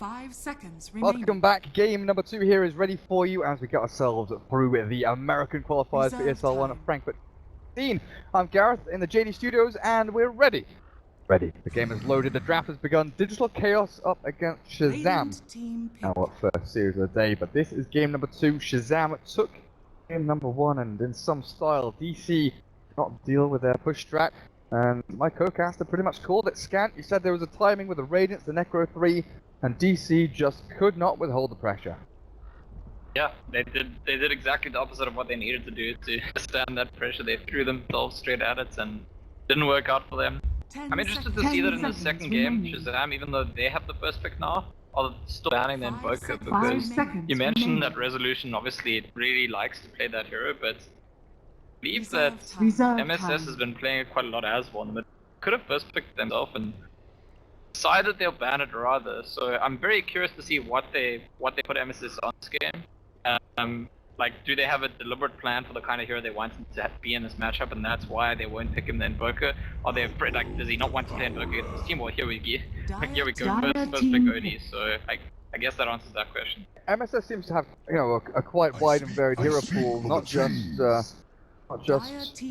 5 seconds remaining. Welcome back. Game number 2 here is ready for you as we get ourselves through the American qualifiers for ESL One Frankfurt. I'm Gareth in the JD Studios and we're ready. The game is loaded, the draft has begun. Digital Chaos up against Shazam. Now what first series of the day, but this is game number 2. Shazam took game number 1 and in some style DC not deal with their push strat. And my co-caster pretty much called it scant. You said there was a timing with the Radiance, the Necro 3, and DC just could not withhold the pressure. Yeah, they did exactly the opposite of what they needed to do to stand that pressure. They threw themselves straight at it and didn't work out for them. I'm interested to see that in the second game, Shazam, even though they have the first pick now, are still banning the Invoker because you mentioned that Resolution obviously really likes to play that hero, but I believe that MSS has been playing it quite a lot as one, but could have first picked themselves and decided they'll ban it rather. So I'm very curious to see what they put MSS on this game. Like, do they have a deliberate plan for the kind of hero they want him to be in this matchup, and that's why they won't pick him the Invoker? Are they afraid, like, does he not want to play Invoker against this team? Well, here we go, first pick OD. So I guess that answers that question. MSS seems to have, you know, a quite wide and varied hero pool, not just the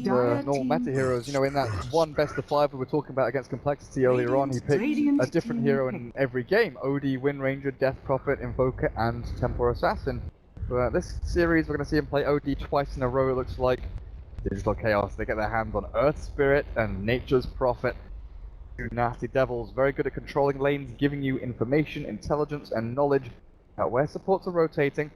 normal meta heroes. You know, in that one best of 5 we were talking about against Complexity earlier on, he picked a different hero in every game. OD, Wind Ranger, Death Prophet, Invoker, and Temporal Assassin. But this series we're going to see him play OD twice in a row, it looks like. Digital Chaos, they get their hands on Earth Spirit and Nature's Prophet. Two nasty devils, very good at controlling lanes, giving you information, intelligence, and knowledge about where supports are rotating.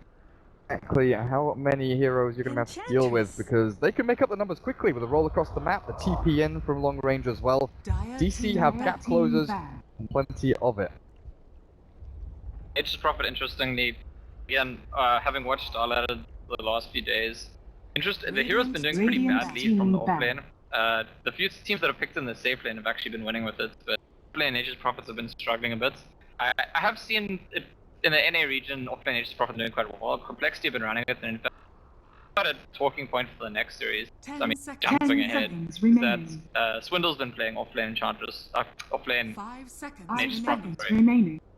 Exactly how many heroes you're going to have to deal with, because they can make up the numbers quickly with a roll across the map, the TP in from long range as well. DC have gap closers and plenty of it. Nature's Prophet, interestingly, again, having watched Starladder the last few days, the hero's been doing pretty badly from the off lane. The few teams that have picked in the safe lane have actually been winning with it, but off-lane Nature's Prophets have been struggling a bit. I have seen it in the NA region, off-lane Nature's Prophet doing quite well. Complexity have been running it, and in fact, got a talking point for the next series. I mean, jumping ahead, is that Swindle's been playing off-lane Enchantress, off-lane Nature's Prophet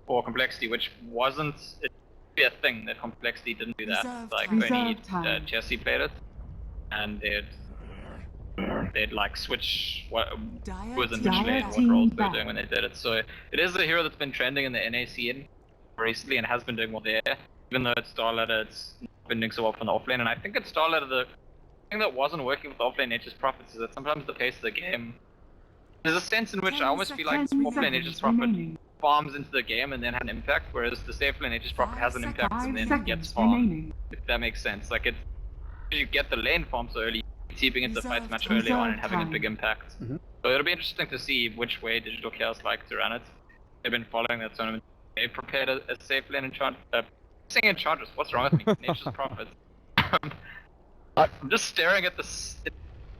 for Complexity, which wasn't a thing that Complexity didn't do that. Like, only Chelsea played it, and they'd like switch who was in which lane, what roles they were doing when they did it. So it is a hero that's been trending in the NA scene recently and has been doing well there. Even though it's Starladder, it's been doing so well from the offlane. And I think at Starladder, the thing that wasn't working with offlane Nature's Prophets is that sometimes the pace of the game, there's a sense in which I almost feel like offlane Nature's Prophet farms into the game and then has an impact, whereas the safe lane Nature's Prophet has an impact and then gets farmed. If that makes sense. Like, you get the lane farm so early, keeping into the fights much early on and having a big impact. So it'll be interesting to see which way Digital Chaos like to run it. They've been following that tournament. They prepared a safe lane Enchantress. What's wrong with me? Nature's Prophet. I'm just staring at this.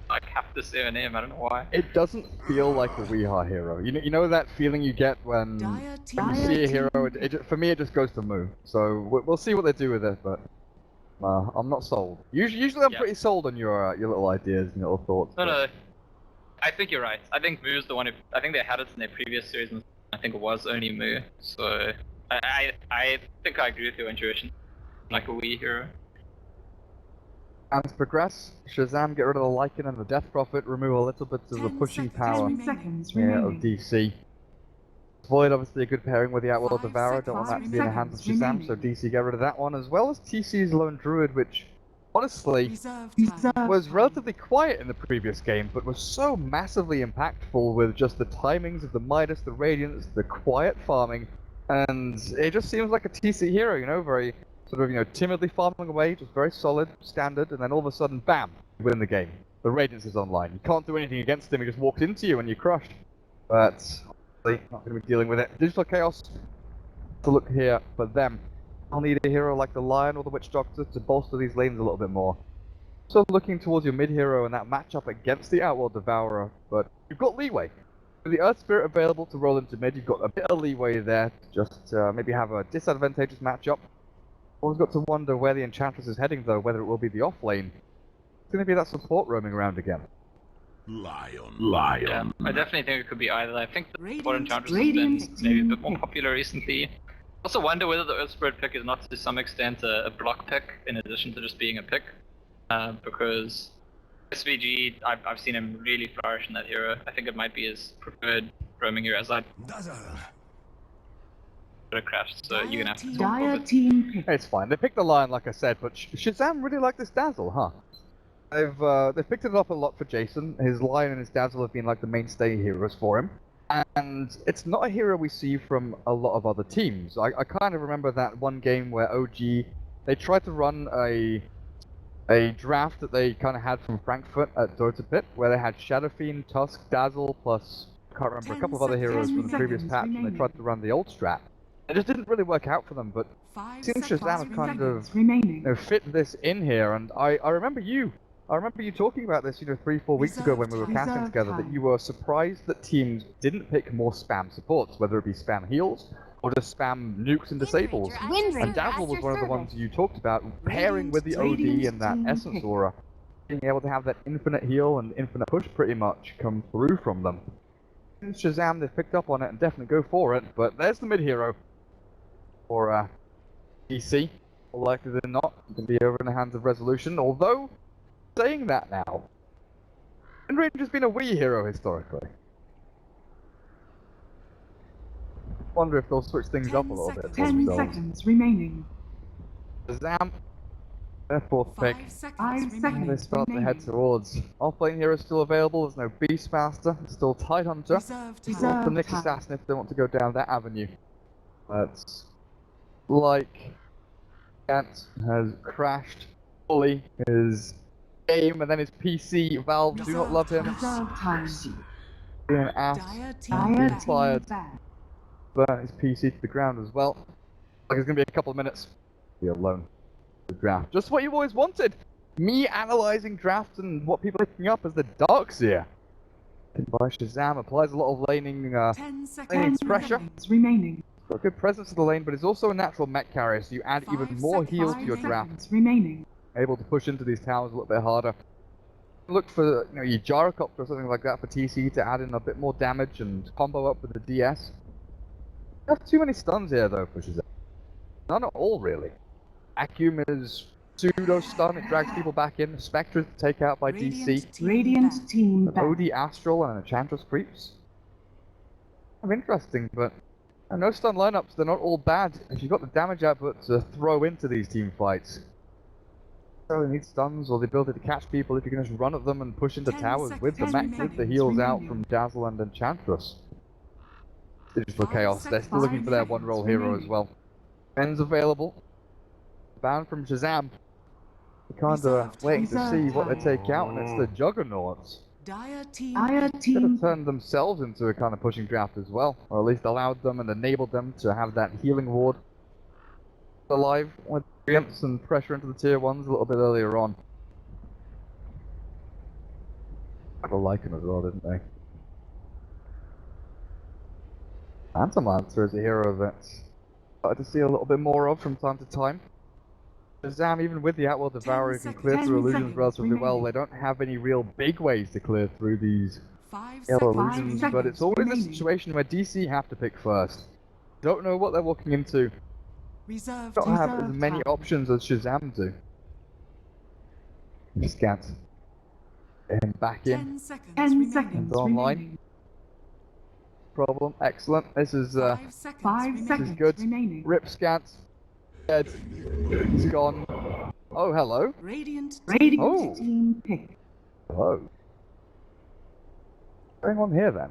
I have to say her name. I don't know why. It doesn't feel like a Weehaw hero. You know that feeling you get when you see a hero. For me, it just goes to Moo. So we'll see what they do with it, but I'm not sold. Usually I'm pretty sold on your little ideas and little thoughts. No. I think you're right. I think Moo's the one who. I think they had it in their previous series, and I think it was only Moo. So I think I agree with your intuition. Like a Wii hero. As progress, Shazam get rid of the Lycan and the Death Prophet, remove a little bit of the pushing power of DC. Void obviously a good pairing with the Outworld Devourer, don't want that to be in the hands of Shazam, so DC get rid of that one, as well as TC's Lone Druid, which honestly was relatively quiet in the previous game, but was so massively impactful with just the timings of the Midas, the Radiance, the quiet farming, and it just seems like a TC hero, you know, very sort of, you know, timidly farming away, just very solid, standard, and then all of a sudden, bam, you win the game. The Radiance is online. You can't do anything against him, he just walks into you and you're crushed. But, obviously, not going to be dealing with it. Digital Chaos, to look here for them. I'll need a hero like the Lion or the Witch Doctor to bolster these lanes a little bit more. So looking towards your mid-hero and that matchup against the Outworld Devourer, but you've got leeway. With the Earth Spirit available to roll into mid, you've got a bit of leeway there to just maybe have a disadvantageous matchup. Always got to wonder where the Enchantress is heading though, whether it will be the off-lane. It's going to be that support roaming around again. Lion. Yeah, I definitely think it could be either. I think the support Enchantress has been maybe a bit more popular recently. Also wonder whether the Earth Spirit pick is not to some extent a block pick in addition to just being a pick, because SVG, I've seen him really flourish in that hero. I think it might be his preferred roaming hero as I crashed, so you're gonna have to talk over it. It's fine. They picked the Lion, like I said, but Shazam really liked this Dazzle, huh? They've picked it up a lot for Jason. His Lion and his Dazzle have been like the mainstay heroes for him. And it's not a hero we see from a lot of other teams. I kind of remember that one game where OG, they tried to run a draft that they kind of had from Frankfurt at Dota Pit, where they had Shadow Fiend, Tusk, Dazzle, plus, I can't remember, a couple of other heroes from the previous patch, and they tried to run the old strat. It just didn't really work out for them, but it seems Shazam kind of fit this in here, and I remember you talking about this, 3-4 weeks ago when we were casting together, that you were surprised that teams didn't pick more spam supports, whether it be spam heals or just spam nukes and disables. And Dazzle was one of the ones you talked about, pairing with the OD and that Essence Aura, being able to have that infinite heal and infinite push pretty much come through from them. Shazam, they've picked up on it and definitely go for it, but there's the mid hero for DC. More likely than not, it can be over in the hands of Resolution, although saying that now, Range has been a Wii hero historically. Wonder if they'll switch things up a little bit. 10 seconds remaining. Shazam, their fourth pick. 5 seconds They start to head towards. Offlane hero is still available. There's no Beastmaster. There's still Tidehunter. Or the Nyx Assassin if they want to go down that avenue. That's like Gant has crashed fully his game, and then his PC. Valve do not love him. Being an ass, being fired, burn his PC to the ground as well. Like it's gonna be a couple of minutes. Be alone. The draft, just what you've always wanted. Me analyzing drafts and what people are picking up as the Darkseer. By Shazam applies a lot of laning pressure. Remaining. Got a good presence to the lane, but it's also a natural mech carrier, so you add even more heals to your draft. Remaining. Able to push into these towers a little bit harder. Look for your Gyrocopter or something like that for TC to add in a bit more damage and combo up with the DS. You have too many stuns here though for Shazam. None at all really. Vacuum is pseudo stun, it drags people back in. Spectre is taken out by DC. Radiant team back. OD Astral and Enchantress creeps. Kind of interesting, but no stun lineups, they're not all bad if you've got the damage output to throw into these team fights. You don't really need stuns or the ability to catch people if you can just run at them and push into towers with the mech, with the heals out from Dazzle and Enchantress. Digital Chaos, they're still looking for their one-roll hero as well. Ben's available. Bound from Shazam. We're kind of waiting to see what they take out, and it's the Juggernauts. Dire Could team. have turned themselves into a kind of pushing draft as well, or at least allowed them and enabled them to have that healing ward alive with imps and pressure into the tier 1s a little bit earlier on. Had a Lycan as well, didn't they? Phantom Lancer is a hero that's started to see a little bit more of from time to time. Shazam, even with the Outworld Devourer, can clear through illusions relatively well. They don't have any real big ways to clear through these yellow illusions, but it's always a situation where DC have to pick first. Don't know what they're walking into. Don't have as many options as Shazam do. Scant. Get him back in. 10 seconds online. remaining. Problem. Excellent. This is 5 seconds good. remaining. Rip Scant. Dead. He's gone. Oh, hello. Radiant Oh. team pick. Hello. What's going on here then?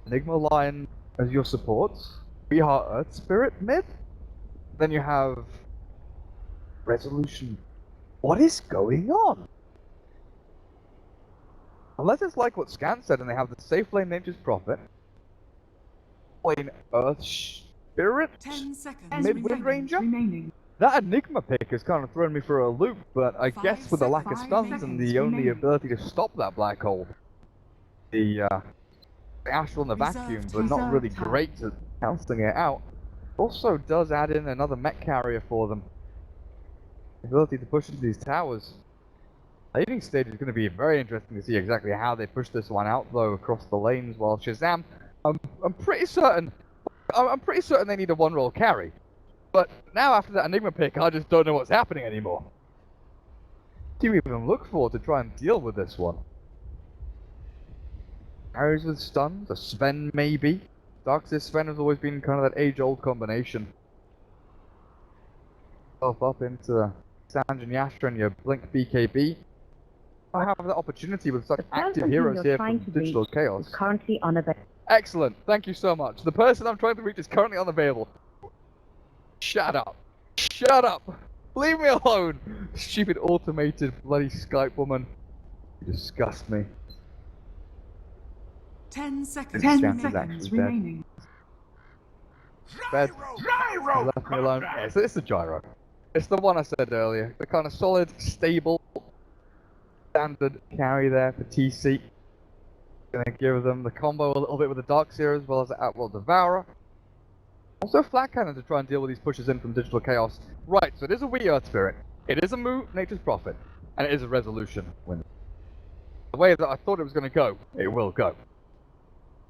Enigma Lion as your support. We are Earth Spirit mid. Then you have Resolution. What is going on? Unless it's like what Scan said and they have the safe lane Nature's Prophet. Lane Earth Spirit. 10 seconds Mid-wind ranger? remaining. That Enigma pick has kind of thrown me for a loop, but I guess with the lack of stuns and the only ability to stop that black hole, the Astral and the Vacuum, but not really great at cancelling it out, also does add in another mech carrier for them. The ability to push into these towers. Laning stage is going to be very interesting to see exactly how they push this one out though across the lanes, while Shazam, I'm pretty certain I'm pretty certain they need a one-roll carry. But now after that Enigma pick, I just don't know what's happening anymore. What do you even look for to try and deal with this one? Carries with stuns, a Sven maybe. Darkseer Sven has always been kind of that age-old combination. Up into Sanj and Yasha and your Blink BKB. I have that opportunity with such active heroes here from Digital Chaos. Currently unavailable. Excellent, thank you so much. The person I'm trying to reach is currently unavailable. Shut up. Shut up. Leave me alone. Stupid automated bloody Skype woman. You disgust me. 10 seconds. Ten 10 seconds seconds dead. remaining. Bed. Gyro! Left me alone. Yeah, it's the gyro. It's the one I said earlier. The kind of solid, stable, standard carry there for TC. Gonna give them the combo a little bit with the Darkseer as well as the Outworld Devourer. Also Flat Cannon to try and deal with these pushes in from Digital Chaos. Right, so it is a Wee Earth Spirit. It is a Moo, Nature's Prophet. And it is a Resolution win. The way that I thought it was going to go, it will go.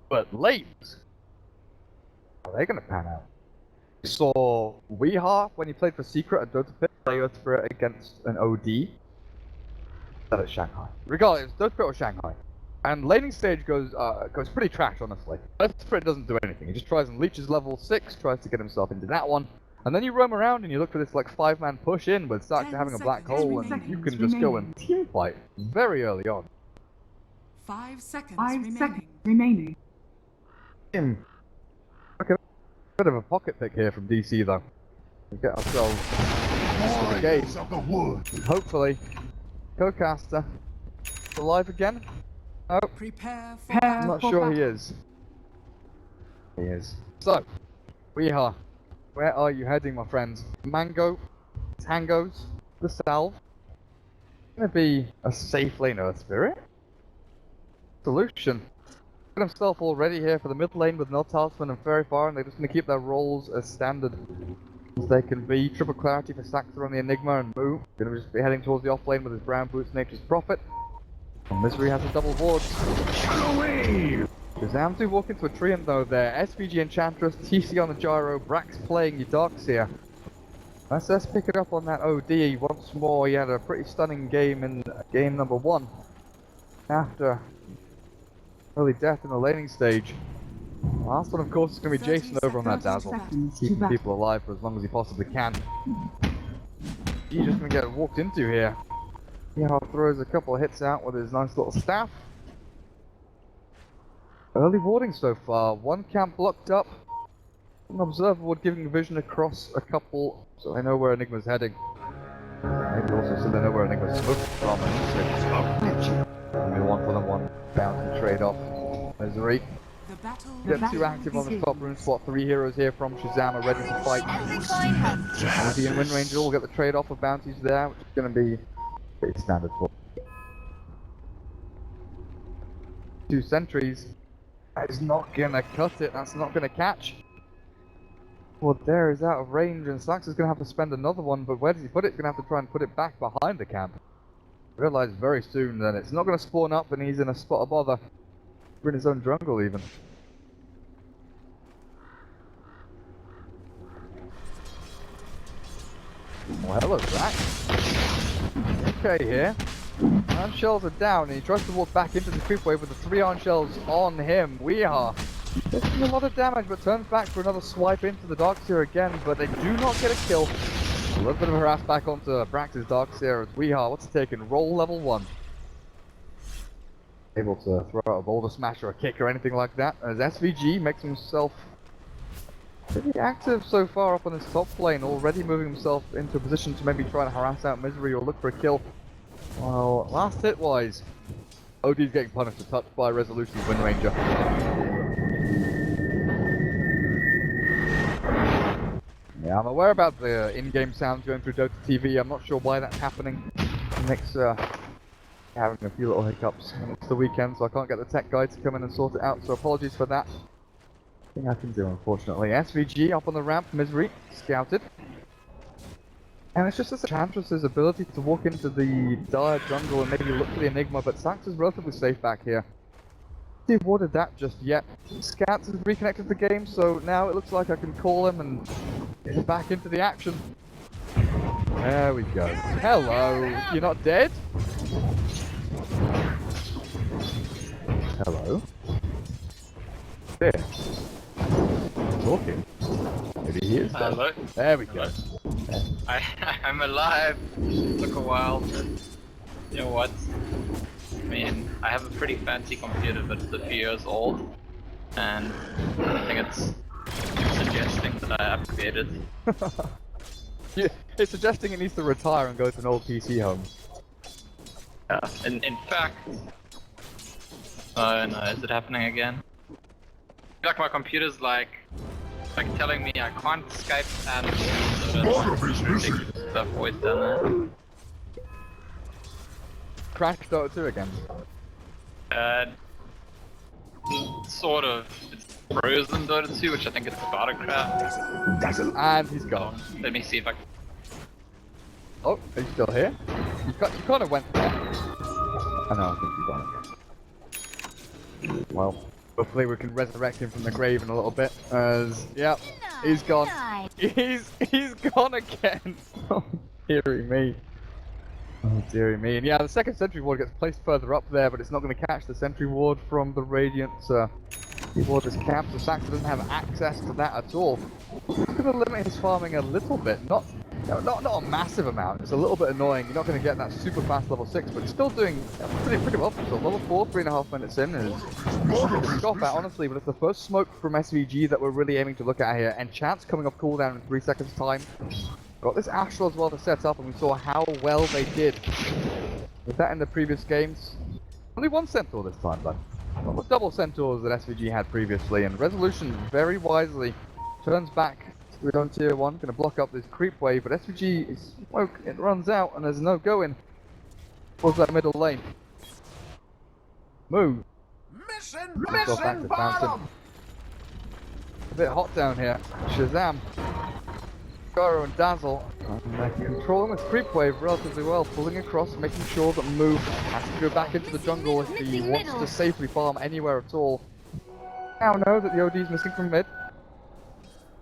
But lanes, are they going to pan out? We saw Weeha when he played for Secret at Dota Pit, play Earth Spirit against an OD. That is Shanghai. Regardless, Dota Pit or Shanghai. And laning stage goes pretty trash, honestly. Earth Spirit doesn't do anything. He just tries and leeches level 6, tries to get himself into that one. And then you roam around and you look for this like 5-man push in with Saxon having a black hole, and you can just go and team fight very early on. 5 seconds 5 remaining. seconds remaining. Okay, bit of a pocket pick here from DC though. We get ourselves the game. Warriors of the wood. Hopefully, Co-caster alive again. Oh, Prepare for Prepare. I'm not for sure battle. he is. He is. So, Weeha, where are you heading, my friends? Mango, Tangos, the Salve. Gonna be a safe lane Earth Spirit. Solution. Got himself already here for the mid lane with no Talisman and Fairy Fire, and they're just gonna keep their rolls as standard as they can be. Triple clarity for Saxor on the Enigma and Moo. Gonna just be heading towards the off lane with his brown boots, Nature's Prophet. And Misery has a double ward. Shazam do walk into a treant though there. SVG Enchantress, TC on the gyro, Brax playing your Darkseer. Let's pick it up on that OD once more. He had a pretty stunning game in game number 1. After early death in the laning stage. Last one of course is going to be Jason over on that 30 Dazzle. seconds Keeping people alive for as long as he possibly can. He's just going to get walked into here. Yeah, throws a couple of hits out with his nice little staff. Early warding so far. One camp blocked up. An observer would giving vision across a couple, so they know where Enigma's heading. Maybe also so they know where Enigma's smoking from. And we 1-for-1 bounty trade off. Misery. the battle. Get too active on the top room spot. 3 heroes here from Shazam are ready to fight. Andy and Wind Ranger will get the trade off of bounties there, which is going to be pretty standard for 2 sentries. That is not gonna cut it, that's not gonna catch. Well, there is out of range, and Slax is gonna have to spend another one, but where does he put it? He's gonna have to try and put it back behind the camp. Realize very soon that it's not gonna spawn up and he's in a spot of bother. We're in his own jungle even. Well, hello, Zach. Okay here. Iron shells are down, and he tries to walk back into the creep wave with the 3 iron shells on him. We are taking a lot of damage, but turns back for another swipe into the Darkseer again, but they do not get a kill. A little bit of a harass back onto Brax's Darkseer as we are. What's it taking? Roll level 1. Able to throw out a boulder smash or a kick or anything like that, as SVG makes himself pretty active so far up on his top lane, already moving himself into a position to maybe try and harass out Misery or look for a kill. Well, last hit wise, OD's getting punished a touch by Resolution's Wind Ranger. Yeah, I'm aware about the in-game sounds going through Dota TV. I'm not sure why that's happening. Nick's having a few little hiccups. And it's the weekend, so I can't get the tech guy to come in and sort it out, so apologies for that. Nothing I can do, unfortunately. SVG up on the ramp, Misery, scouted. And it's just this Enchantress's ability to walk into the dire jungle and maybe look for the Enigma, but Sax is relatively safe back here. awarded that just yet. Scats has reconnected the game, so now it looks like I can call him and get back into the action. There we go. Hello, you're not dead? Hello? There. Talking. Maybe he is dead. Hello? There we go. I'm alive. Took a while, but you know what? I mean, I have a pretty fancy computer that's a few years old, and I think it's suggesting that I upgrade it. It's suggesting it needs to retire and go to an old PC home. Yeah. In fact, oh no, is it happening again? Like my computer's like telling me I can't Skype and stuff always done that. Crashed Dota 2 again. Sort of. It's frozen Dota 2, which I think is Battlecraft. And he's gone. Let me see if I can. Oh, are you still here? You kind of went there. I know, I think you're gone. Well, hopefully we can resurrect him from the grave in a little bit. As, yep, he's gone. He's gone again. Oh, dearie me. Oh, dearie me. And yeah, the second sentry ward gets placed further up there, but it's not going to catch the sentry ward from the Radiant. The ward is capped, so Saxon doesn't have access to that at all. It's going to limit his farming a little bit. Not a massive amount. It's a little bit annoying. You're not going to get that super fast level 6, but he's still doing pretty well. So level 4, 3.5 minutes in is scoff at, honestly, but it's the first smoke from SVG that we're really aiming to look at here. And Chance coming off cooldown in 3 seconds time. Got this Astral as well to set up, and we saw how well they did with that in the previous games. Only one Centaur this time, though. Not the double Centaurs that SVG had previously, and Resolution very wisely turns back to it on tier 1, going to block up this creep wave, but SVG is smoke, it runs out, and there's no going towards that middle lane. Move! Mission A bit hot down here. Shazam, Garo and Dazzle, and they can control him with creep wave relatively well, pulling across, making sure that Move has to go back into the jungle if he wants to safely farm anywhere at all. Now know that the OD is missing from mid.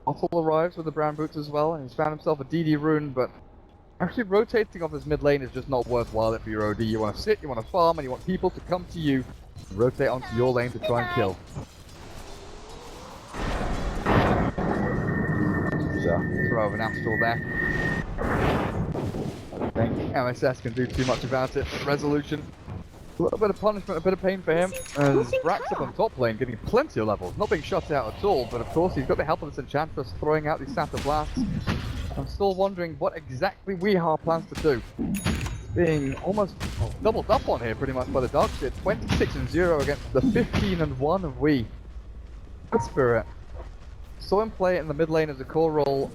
Otto arrives with the brown boots as well, and he's found himself a DD rune, but actually rotating off this mid lane is just not worthwhile for your OD. You want to sit, you want to farm, and you want people to come to you and rotate onto your lane to try and kill. Throw of an Astral there. I don't think MSS can do too much about it. Resolution. A little bit of punishment, a bit of pain for him. As Brax up on top lane, getting plenty of levels, not being shot out at all, but of course he's got the help of this Enchantress throwing out these Satyr Blasts. I'm still wondering what exactly Weehar plans to do. Being almost doubled up on here pretty much by the Darkseer. 26-0 against the 15-1 of Wee. Good Spirit. Saw him play it in the mid lane as a core role.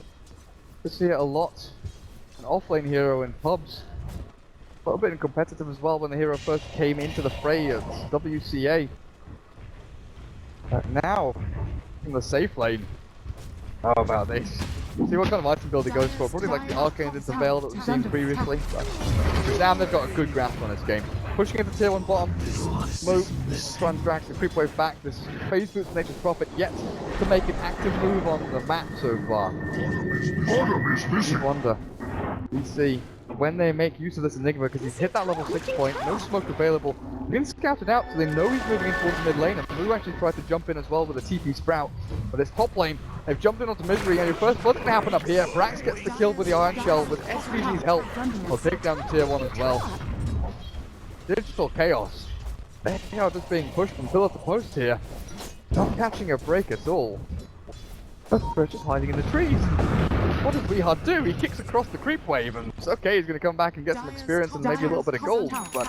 We see it a lot. An off-lane hero in pubs. A little bit in competitive as well when the hero first came into the fray at WCA. But now, in the safe lane. How about this? See what kind of item build he goes for. Probably like the Arcane into Veil that we've seen previously. Shazam, they've got a good grasp on this game. Pushing into tier 1 bottom. Move. Try and drag the creep wave back. This phase boots Nature's Prophet yet to make an active move on the map so far. You wonder. We see when they make use of this Enigma, because he's hit that level 6 point, no smoke available. He's been scouted out, so they know he's moving in towards the mid lane, and Blue actually tried to jump in as well with a TP Sprout. But it's top lane, they've jumped in onto Misery, and your first blood's going to happen up here. Brax gets the kill with the Iron Shell, with SVG's help. He'll take down the tier 1 as well. Digital Chaos. They are just being pushed from pillar to post here. Not catching a break at all. That's just hiding in the trees. What does Weehar do? He kicks across the creep wave, and it's okay, he's going to come back and get some experience and maybe a little bit of gold, but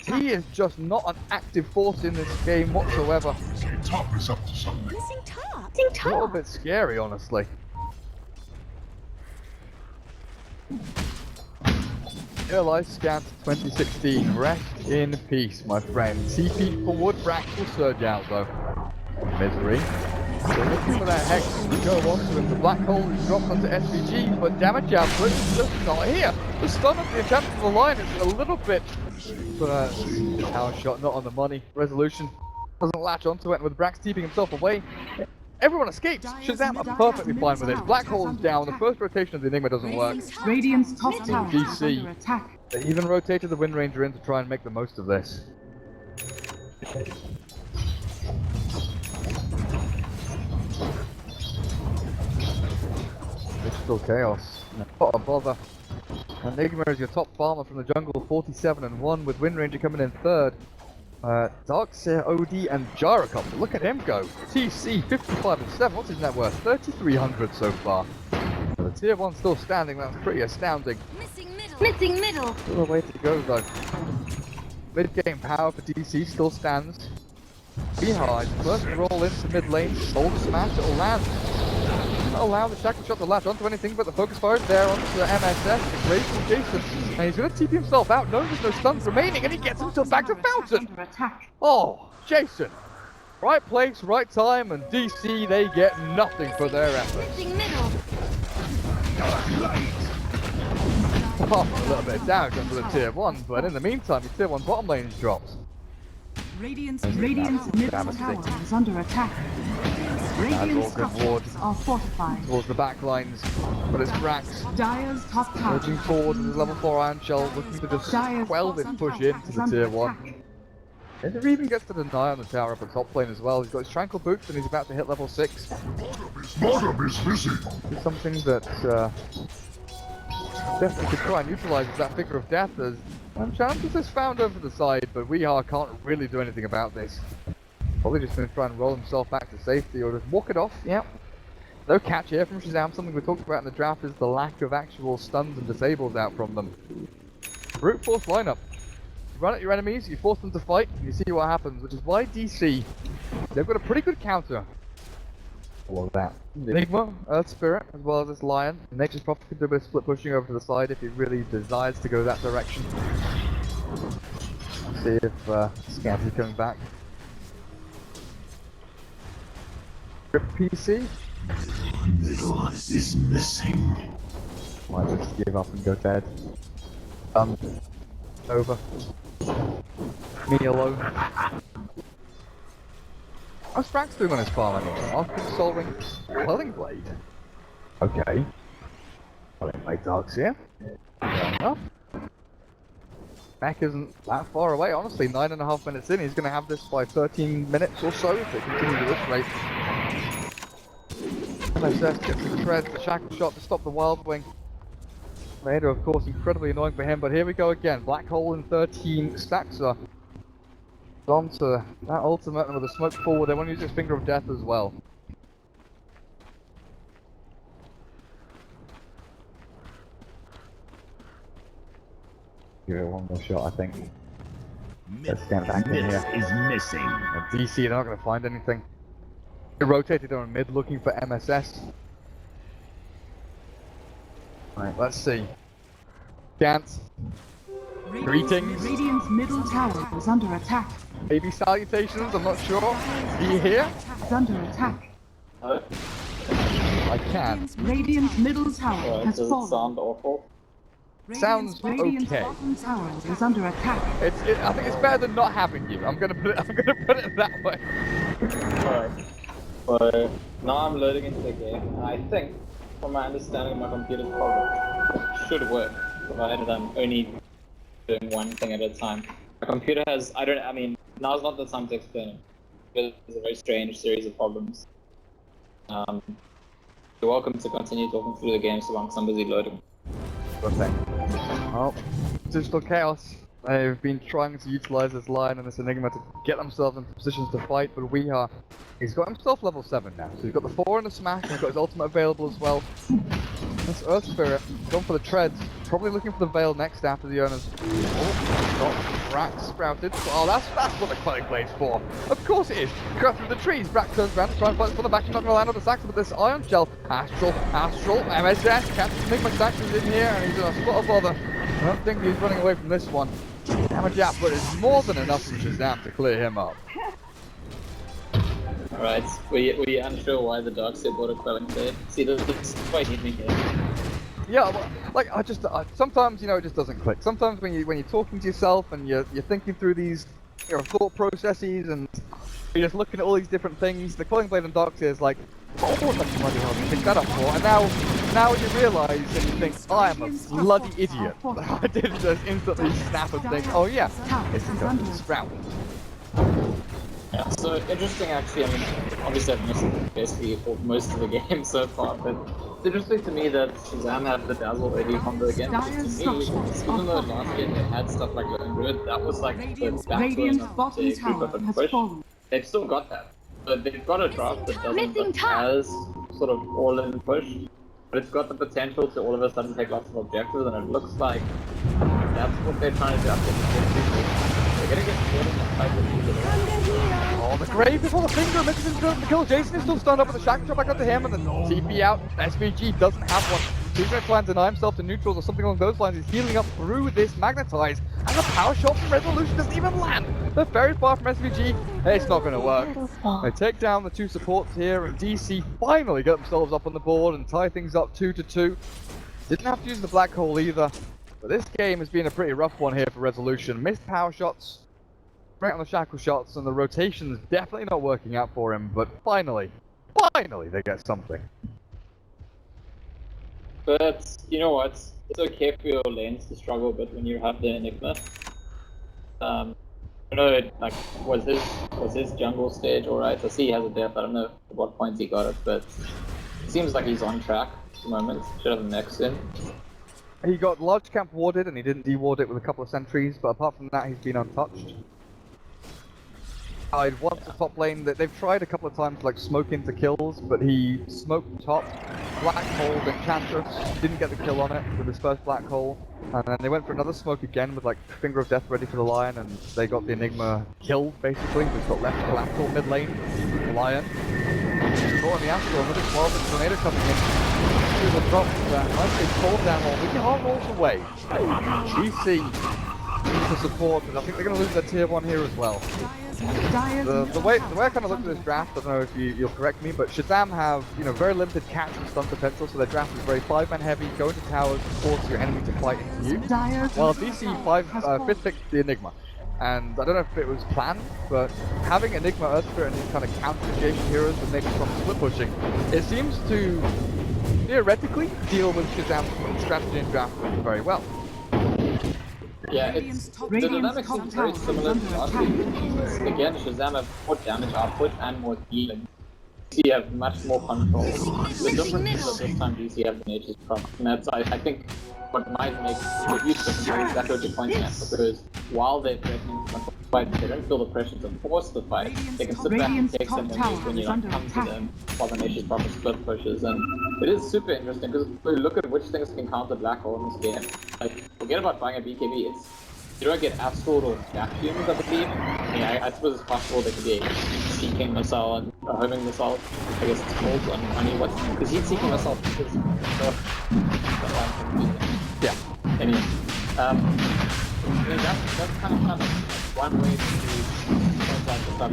he is just not an active force in this game whatsoever. Top is up to something. A little bit scary, honestly. Realize Scant 2016, rest in peace, my friend. TP forward, Brax will surge out though. Misery. So looking for that Hex to go on to him. The Black Hole is dropped onto SVG, but damage output is just not here. The stun of the Enchantment of the line is a little bit, but power shot not on the money. Resolution Doesn't latch onto it, with Brax keeping himself away. Everyone escapes! Shazam are perfectly fine with it. Black Hole is down, the first rotation of the Enigma doesn't work. Radiant's top tower is DC. under attack. They even rotated the Wind Ranger in to try and make the most of this. Digital Chaos. What a bother. Enigma is your top farmer from the jungle, 47-1, with Wind Ranger coming in third. Darkseer, OD, and Gyrocopter. Look at him go. TC, 55-7. What's his net worth? 3,300 so far. The tier 1 still standing. That's pretty astounding. Missing middle. Still a way to go though. Mid-game power for DC still stands. Beehive, first roll into mid lane, soul smash, it'll land. Not allow the shackle shot to latch onto anything, but the focus fire is there onto the MSS, great from Jason. And he's going to TP himself out, knowing there's no stuns remaining, and he gets himself back to Fountain! Oh, Jason! Right place, right time, and DC, they get nothing for their efforts. Missing middle. Oh, a little bit of damage onto the tier 1, but in the meantime, the tier 1 bottom lane is dropped. Radiant's middle tower is under attack. Radiant's top towers are fortified. Towards the back lines, but it's Brax. Dire's top tower Urging forward with his level 4 Iron Shell, looking to just quell this push into the tier 1. And he even gets to deny on the tower up at top lane as well. He's got his Tranquil Boots and he's about to hit level 6. Bottom is missing. It's something that definitely could try and neutralise that Figure of Death as chances is found over the side, but Weehar can't really do anything about this. Probably just going to try and roll himself back to safety or just walk it off. Yep. No catch here from Shazam. Something we talked about in the draft is the lack of actual stuns and disables out from them. Brute force lineup. You run at your enemies, you force them to fight, and you see what happens, which is why DC, they've got a pretty good counter. All of that. Enigma, Earth Spirit, as well as this Lion. Nature's Prophet can do a bit of split pushing over to the side if he really desires to go that direction. Let's see if Scanty's coming back. Rip PC. Middle is missing. Might just give up and go dead. Over. Me alone. How's Frank's doing on his farm anyway? After Soul Ring, Quelling Blade. Okay. Quelling Blade Darks here. Fair enough. Mac isn't that far away, honestly. 9.5 minutes in, he's going to have this by 13 minutes or so if they continue at this rate. MSS gets the treads, the shackle shot to stop the Wild Wing. Later, of course, incredibly annoying for him, but here we go again. Black Hole in 13 stacks are onto that ultimate, and with a smoke forward, they want to use his Finger of Death as well. Give it one more shot, I think. Let's stand back in here. Is missing. And DC, they're not going to find anything. They rotated on mid looking for MSS. Right, let's see. Gantz. Greetings. Radiant's middle tower is under attack. Maybe salutations, I'm not sure. Are you here? It's under attack. I can. Radiant's middle tower has fallen. Sound awful? Sounds Radiant's okay. bottom tower is under attack. I think it's better than not having you. I'm gonna put it that way. Alright. But now I'm loading into the game, and I think, from my understanding, my computer's problem should work, provided I'm only doing one thing at a time. My computer has, I mean, now's not the time to explain it, because it's a very strange series of problems. You're welcome to continue talking through the game so long as I'm busy loading. Good thing. Well, Digital Chaos. They've been trying to utilize this Lion and this Enigma to get themselves into positions to fight, but he's got himself level 7 now. So he's got the 4 and the Smash, and he's got his ultimate available as well. This Earth Spirit, gone for the treads, probably looking for the Veil next after the owners. Oh, got Brax sprouted. Oh, that's what the Quelling Blade's for. Of course it is. Cut through the trees. Brax turns around, trying to fight for the back. He's not going to land on the Saxon, but this Iron Shell. Astral, MSS. Can't make my Saxons in here, and he's in a spot of bother. I don't think he's running away from this one. Damage output is more than enough from Shazam to clear him up. Alright, were you unsure why the Darkseer bought a Quelling Blade? See, this is quite easy here. Yeah, well, like sometimes it just doesn't click. Sometimes when you're talking to yourself and you're thinking through these thought processes and You're just looking at all these different things. The Calling Blade and Doctor is like, oh, what the bloody hell did you pick that up for? And now you realise and you think, I am a bloody idiot. I didn't just instantly snap and think, oh yeah, it's going to Sprout. Yeah, so interesting actually. I mean, obviously I've missed basically for most of the game so far, but it's interesting to me that Shazam had the Dazzle AD combo again. Because to me, even though last game they had stuff like Lone Druid, that was like the backbone of the group of a push. They've still got that, but they've got a draft that doesn't look as sort of all-in push, but it's got the potential to all of a sudden take lots of objectives, and it looks like that's what they're trying to do. They're gonna get caught in the fight with these. Oh, the grave before the finger misses into the kill. Jason is still stunned up with the shackle shot back onto him, and then TP out. SVG doesn't have one. He's going to try and deny himself to neutrals or something along those lines. He's healing up through this magnetize, and the power shot from Resolution doesn't even land. They're very far from SVG. It's not going to work. They take down the two supports here, and DC finally get themselves up on the board and tie things up 2-2. Didn't have to use the black hole either. But this game has been a pretty rough one here for Resolution. Missed power shots, right on the shackle shots, and the rotation's definitely not working out for him. But finally they get something. But you know what? It's okay for your lanes to struggle a bit when you have the Enigma. I know it like was his jungle stage alright? I see he has a death. I don't know at what point he got it, but it seems like he's on track at the moment. Should have next in. He got large camp warded and he didn't deward it with a couple of sentries, but apart from that he's been untouched. I'd want the top lane that they've tried a couple of times to like smoke into kills, but he smoked top, black hole, Enchantress, didn't get the kill on it with his first black hole, and then they went for another smoke again with like Finger of Death ready for the Lion, and they got the Enigma killed basically. We've got left collateral mid lane, the Lion. Caught on the Astral, another 12 tornado coming in. Through the drop, nicely pulled down all. We can't rolls away. DC needs the support, and I think they're going to lose their tier 1 here as well. The way I kind of look at this draft, I don't know if you'll correct me, but Shazam have very limited catch and stun potential, so their draft is very 5-man heavy, go into towers, force your enemy to fight into you. While DC 5th picked the Enigma. And I don't know if it was planned, but having Enigma, Earthsphere, and these kind of counter-engagement heroes with maybe some split pushing, it seems to theoretically deal with Shazam's strategy and draft very well. Yeah, the dynamics seem very similar to last week. Again, Shazam have more damage output and more healing. DC have much more control. The difference is that this time DC have the nature's prompt. And that's, I think, what might make the huge difference is exactly what you're pointing at, because while they're threatening to control the fight, they don't feel the pressure to force the fight. They can sit back and take some enemies when you don't come to them while the nature's prompt split pushes. And it is super interesting because we look at which things can counter Black Hole in this game. Like, forget about buying a BKB, you don't get Astral or Vacuums, I believe. Yeah, I suppose it's possible they could be a Seeking Missile and a Homing Missile. I guess it's called on you. What? Because Heat Seeking Missile is yeah. Anyway, I mean, that's kind of one way to point out the stuff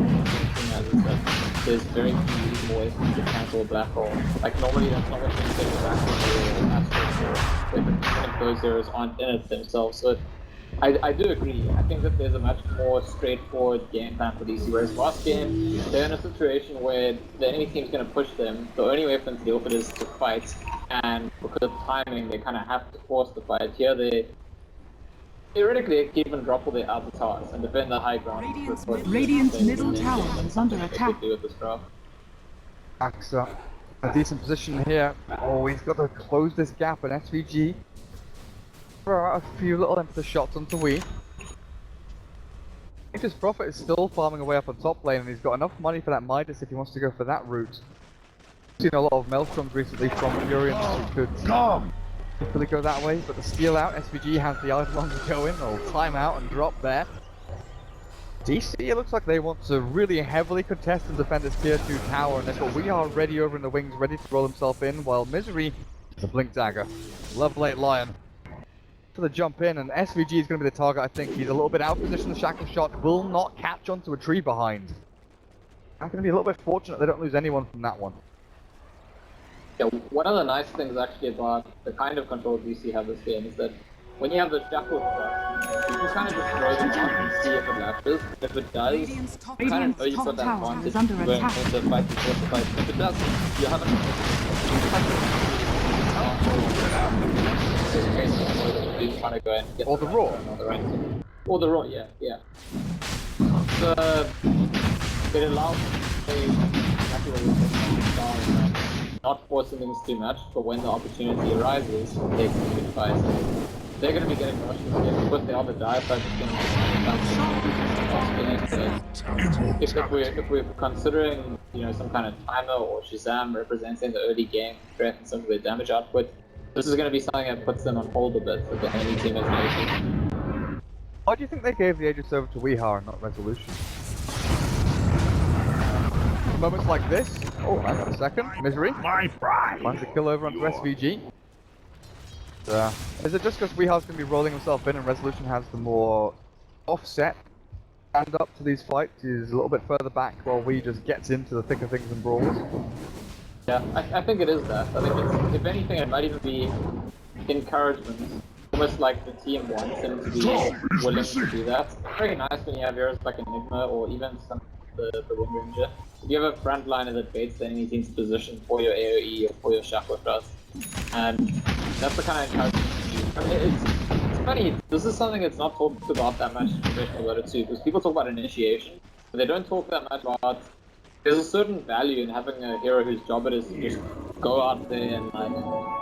is that there's very few ways to cancel a black hole. Like normally that's not what you say with black hole or Astral, or those zeros aren't in it themselves. So I do agree. I think that there's a much more straightforward game plan for DC. Whereas last game, they're in a situation where the enemy team's going to push them. The only way for them to deal with it is to fight. And because of timing, they kind of have to force the fight. Here, they theoretically keep and drop all their other towers and defend the high ground. Radiant's middle tower is under attack. With this draft. Backs up. A decent position here. Oh, he's got to close this gap in SVG. Throw out a few little emphasis shots onto Wii. Nature's Prophet is still farming away up on top lane, and he's got enough money for that Midas if he wants to go for that route. I've seen a lot of Maelstroms recently from Furians who could hopefully go that way, but the steal out, SVG has the Eidolon to go in, they'll time out and drop there. DC, it looks like they want to really heavily contest and defend this tier 2 tower, and they've got We Are ready over in the wings, ready to roll himself in, while Misery, the Blink Dagger, Love Late Lion, to the jump in, and SVG is going to be the target. I think he's a little bit out of position. The shackle shot will not catch onto a tree behind. I'm going to be a little bit fortunate they don't lose anyone from that one. Yeah, one of the nice things actually about the kind of control DC have this game is that when you have the shackle stuff, you can kind of just throw them on and see if it latches. If it does, Radiant's top you kind of know you've got that tower advantage is under going attack. into the fight before the fight. If it doesn't, you haven't. You kind of go and get Or the raw. Or the raw, yeah. So it allows not forcing things too much, but when the opportunity arises, they can good fights. They're going to be getting rushed because they are the die fight. If we're considering, some kind of timer or Shazam representing the early game threat and some of their damage output, this is going to be something that puts them on hold a bit for the enemy team as well. Why do you think they gave the Aegis over to Weehar and not Resolution? Moments like this. Oh, hang on a second. Misery. My pride. Finds a kill over onto SVG. Is it just because Weehar's going to be rolling himself in and Resolution has the more offset stand up to these fights? He's a little bit further back while we just gets into the thick of things and brawls? Yeah, I think it is that. I think if anything, it might even be encouragement. Almost like the team wants him to be willing to do that. It's very nice when you have heroes like Enigma or even some the Wind Ranger. If you have a frontliner that baits the enemy team's position for your AoE or for your Shackle Thrust, and that's the kind of encouragement you do. I mean, it's funny, this is something that's not talked about that much in traditional Dota 2, because people talk about initiation, but they don't talk that much about there's a certain value in having a hero whose job it is to just go out there and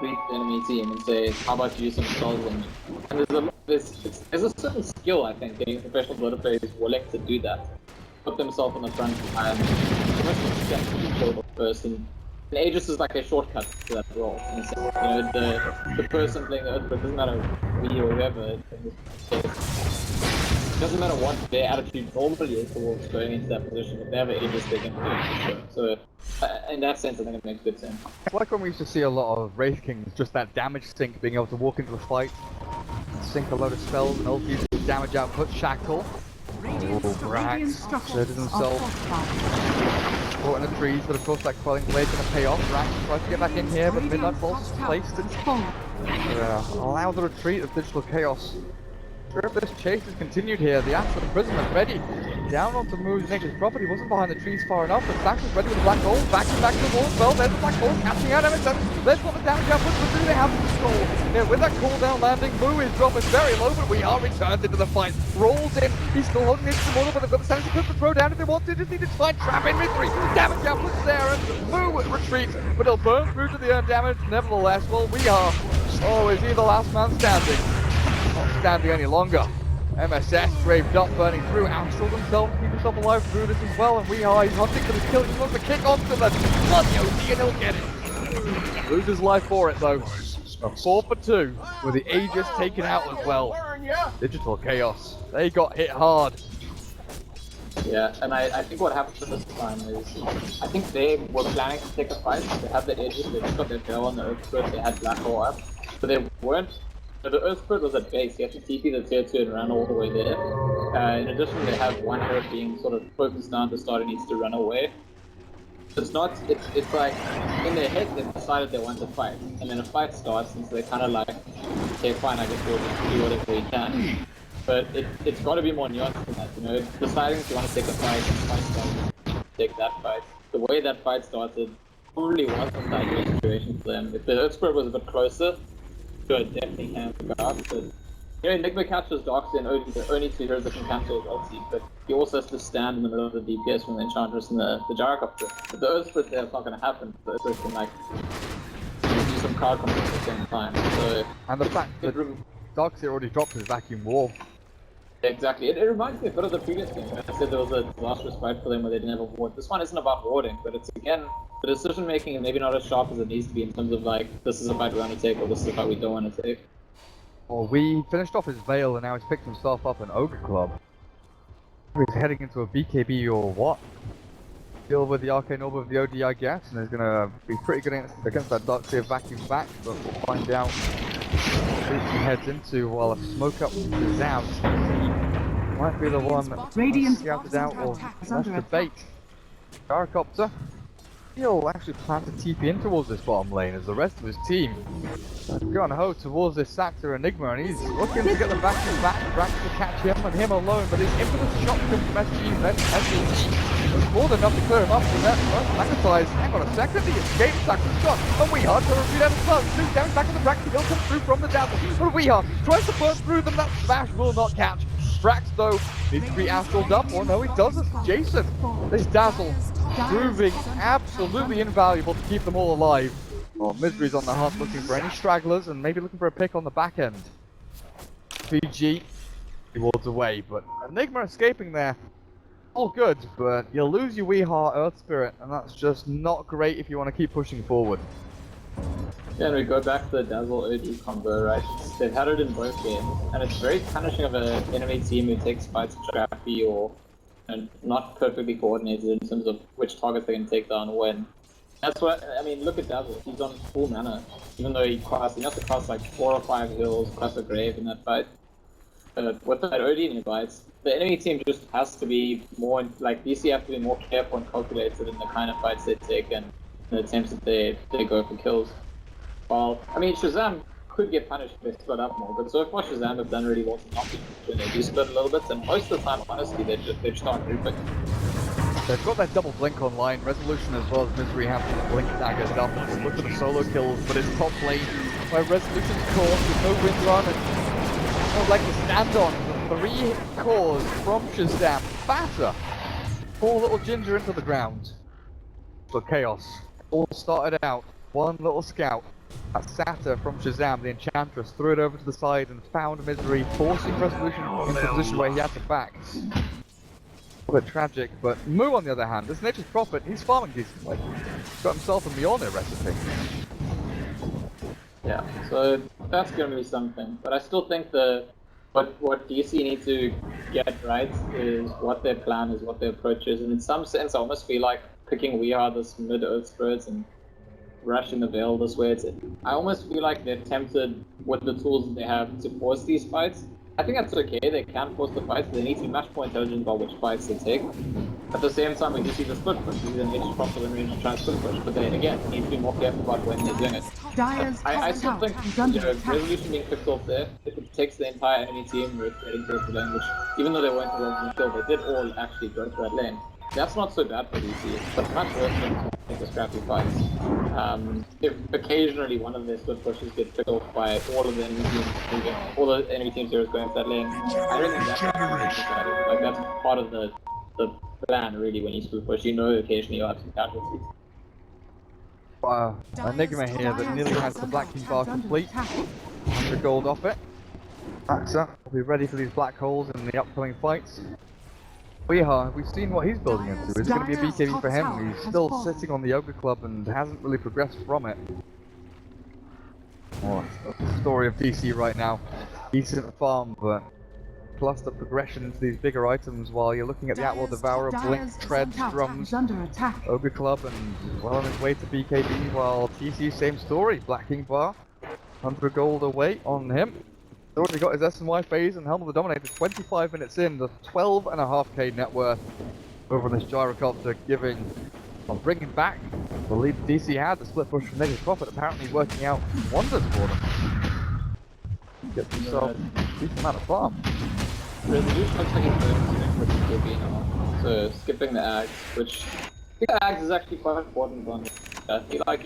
beat the enemy team and say, how about you use some spells on me? And there's a certain skill, I think, getting professional Dota players willing to do that. Put themselves on the front line, the person. And Aegis is like a shortcut to that role. In a sense. The person playing the Earthquake, doesn't matter we or whoever in this case. It doesn't matter what their attitude normally is towards going into that position. If they have an Aegis, they can do it. So, in that sense, I think it makes good sense. It's like when we used to see a lot of Wraith Kings, just that damage sink, being able to walk into the fight, sink a load of spells and ulti damage output, shackle. Rax asserted himself. Caught in the trees, but of course that quelling blade's gonna pay off. Rax tries to get back in here, but Midnight Pulse is placed and allow the retreat of Digital Chaos. If this chase is continued here, the Axe of the Imprisonment ready. Down onto Moo's Nature's property, wasn't behind the trees far enough, but Sax was ready with the black hole, back to the wall as well. There's the black hole catching out Emerson. There's what the damage output, but do they have the skull? Yeah, with that cooldown landing, Moo is dropping very low, but we are returned into the fight. Rolls in, he's still holding into the mortal, but they've got the sanity clip to throw down if they want to. Just need to find trap in misery. Damage output's there, and Moo retreats, but he'll burn through to the earned damage. Nevertheless, well, we are. Oh, is he the last man standing? Not standing any longer. MSS braved up, burning through, outsold himself to keep himself alive through this as well, and he's hunting for this kill. He wants to kick onto the bloody OD and he'll get it. Loses life for it though. 4 for 2, with the Aegis taken out as well. Digital Chaos, they got hit hard. Yeah, and I think what happened this time is, I think they were planning to take a fight. They had the Aegis, they just got their tail on the Earthquake, they had Black Hole up, but they weren't. So the Earthquake was at base, you have to TP the tier 2 and run all the way there. In addition, they have one hero being sort of focused down to start and needs to run away. It's not, it's like, in their head they've decided they want to fight, and then a fight starts, and so they're kind of like, okay fine, I guess we'll just do whatever we can. But it's got to be more nuanced than that, deciding if you want to take a fight and fight starts, take that fight. The way that fight started probably wasn't an ideal situation for them. If the Earthquake was a bit closer, good, definitely can go out, but Enigma catches Darkseid and the only 2 heroes that can cancel his ulti, but he also has to stand in the middle of the DPS from the Enchantress and the Gyrocopter. If the Earthsplit there, it's not going to happen. The Earthsplit can do some card combos at the same time. So, and the fact that Darkseid already dropped his vacuum wall. Exactly, it reminds me a bit of the previous game. I said there was a disastrous fight for them where they didn't have a ward. This one isn't about warding, but it's again, the decision making is maybe not as sharp as it needs to be in terms of like, this is a fight we want to take or this is a fight we don't want to take. Well, we finished off his Veil and now he's picked himself up an Ogre Club. He's heading into a BKB or what? Deal with the Arcane Orb of the OD, I guess, and he's gonna be pretty good against that Darkseid vacuum back, but we'll find out who he heads into while a smoke up is out. Might be the one that scouted out or left the bait. Gyrocopter he'll actually plan to TP in towards this bottom lane as the rest of his team go on ho towards this Sactor Enigma, and he's looking to get the back to back. Brax to catch him and him alone, but his infamous shot comes from SG, then SG was more than enough to clear him up from that. Magnetize, hang on a second, the escape Sactor's shot, and Weehar to repeat out as well. Two down back on the Brax, he'll come through from the dazzle, but Weehar tries to burn through them, that smash will not catch. Brax though needs to be astraled up, or no he doesn't. Jason, this dazzle proving absolutely invaluable to keep them all alive. Well, Misery's on the hunt looking for any stragglers and maybe looking for a pick on the back end. PG, he walks away, but Enigma escaping there. All good, but you'll lose your Weehar Earth Spirit, and that's just not great if you want to keep pushing forward. Yeah, and we go back to the Dazzle OD combo, right? They've had it in both games, and it's very punishing of an enemy team who takes fights scrappy or not perfectly coordinated in terms of which targets they can take down when. That's what, I mean, look at Dazzle, he's on full mana, even though he has to cast like 4 or 5 heals plus a grave in that fight. With that OD nearby, the enemy team just has to be more, like DC have to be more careful and calculated in the kind of fights they take and the attempts that they go for kills. Well, I mean, Shazam could get punished if they split up more, but so far Shazam have done really well to not be when they do split a little bit, and most of the time, honestly, they're just not grouping. They've got that double blink online, Resolution as well as Misery have the blink daggers up and look for the solo kills, but it's top lane where Resolution's caught with no wind run and no leg to stand on. The 3 cores from Shazam, batter! Poor little Ginger into the ground. But Chaos all started out, one little scout. That Satyr from Shazam, the Enchantress, threw it over to the side and found Misery, forcing Resolution into a position where he had to back. A bit tragic, but Moo on the other hand, this Nature's Prophet, he's farming decently. Got himself a Mjolnir recipe. Yeah, so that's going to be something, but I still think what DC need to get right is what their plan is, what their approach is, and in some sense I almost feel like picking Weehar this mid-Earth Spirits and rushing the Veil this way, I almost feel like they're tempted with the tools that they have to force these fights. I think that's okay, they can force the fights, but they need to be much more intelligent about which fights they take. At the same time, we do see the split push, these are nature's proper in range to try and split push, but then again, you need to be more careful about when they're doing it. I still think, Resolution being picked off there, if it takes the entire enemy team with heading towards the lane, which even though they weren't involved in the kill, they did all actually go to that lane. That's not so bad for DC, but much worse than the scrappy fights. If occasionally one of their split pushes get picked off by all of the enemy teams, all the enemy team heroes going to that lane, I don't think that's bad. Like that's part of the plan really when you split push. You know occasionally you'll have some casualties. Enigma here that nearly has the Black King bar complete. 100 gold off it. Axer will be ready for these black holes in the upcoming fights. Weehar, we've seen what he's building into. Is it going to be a BKB for him? He's still sitting on the Yoga Club and hasn't really progressed from it. Oh, that's the story of DC right now. Decent farm, but plus the progression into these bigger items while you're looking at the Outlaw Devourer, Blink, Treads, Drums, Ogre Club, and well on his way to BKB, while TC, same story. Black King bar, 100 gold away on him. He's already got his S&Y phase and Helm of the Dominator 25 minutes in, the 12.5k net worth over this Gyrocopter bringing back the lead DC had. The split push from Nature's Prophet apparently working out wonders for them. Gets himself a decent amount of farm. Resolution looks like he's going for BKB now, so skipping the Ags, which I think the Ags is actually quite important on. I feel like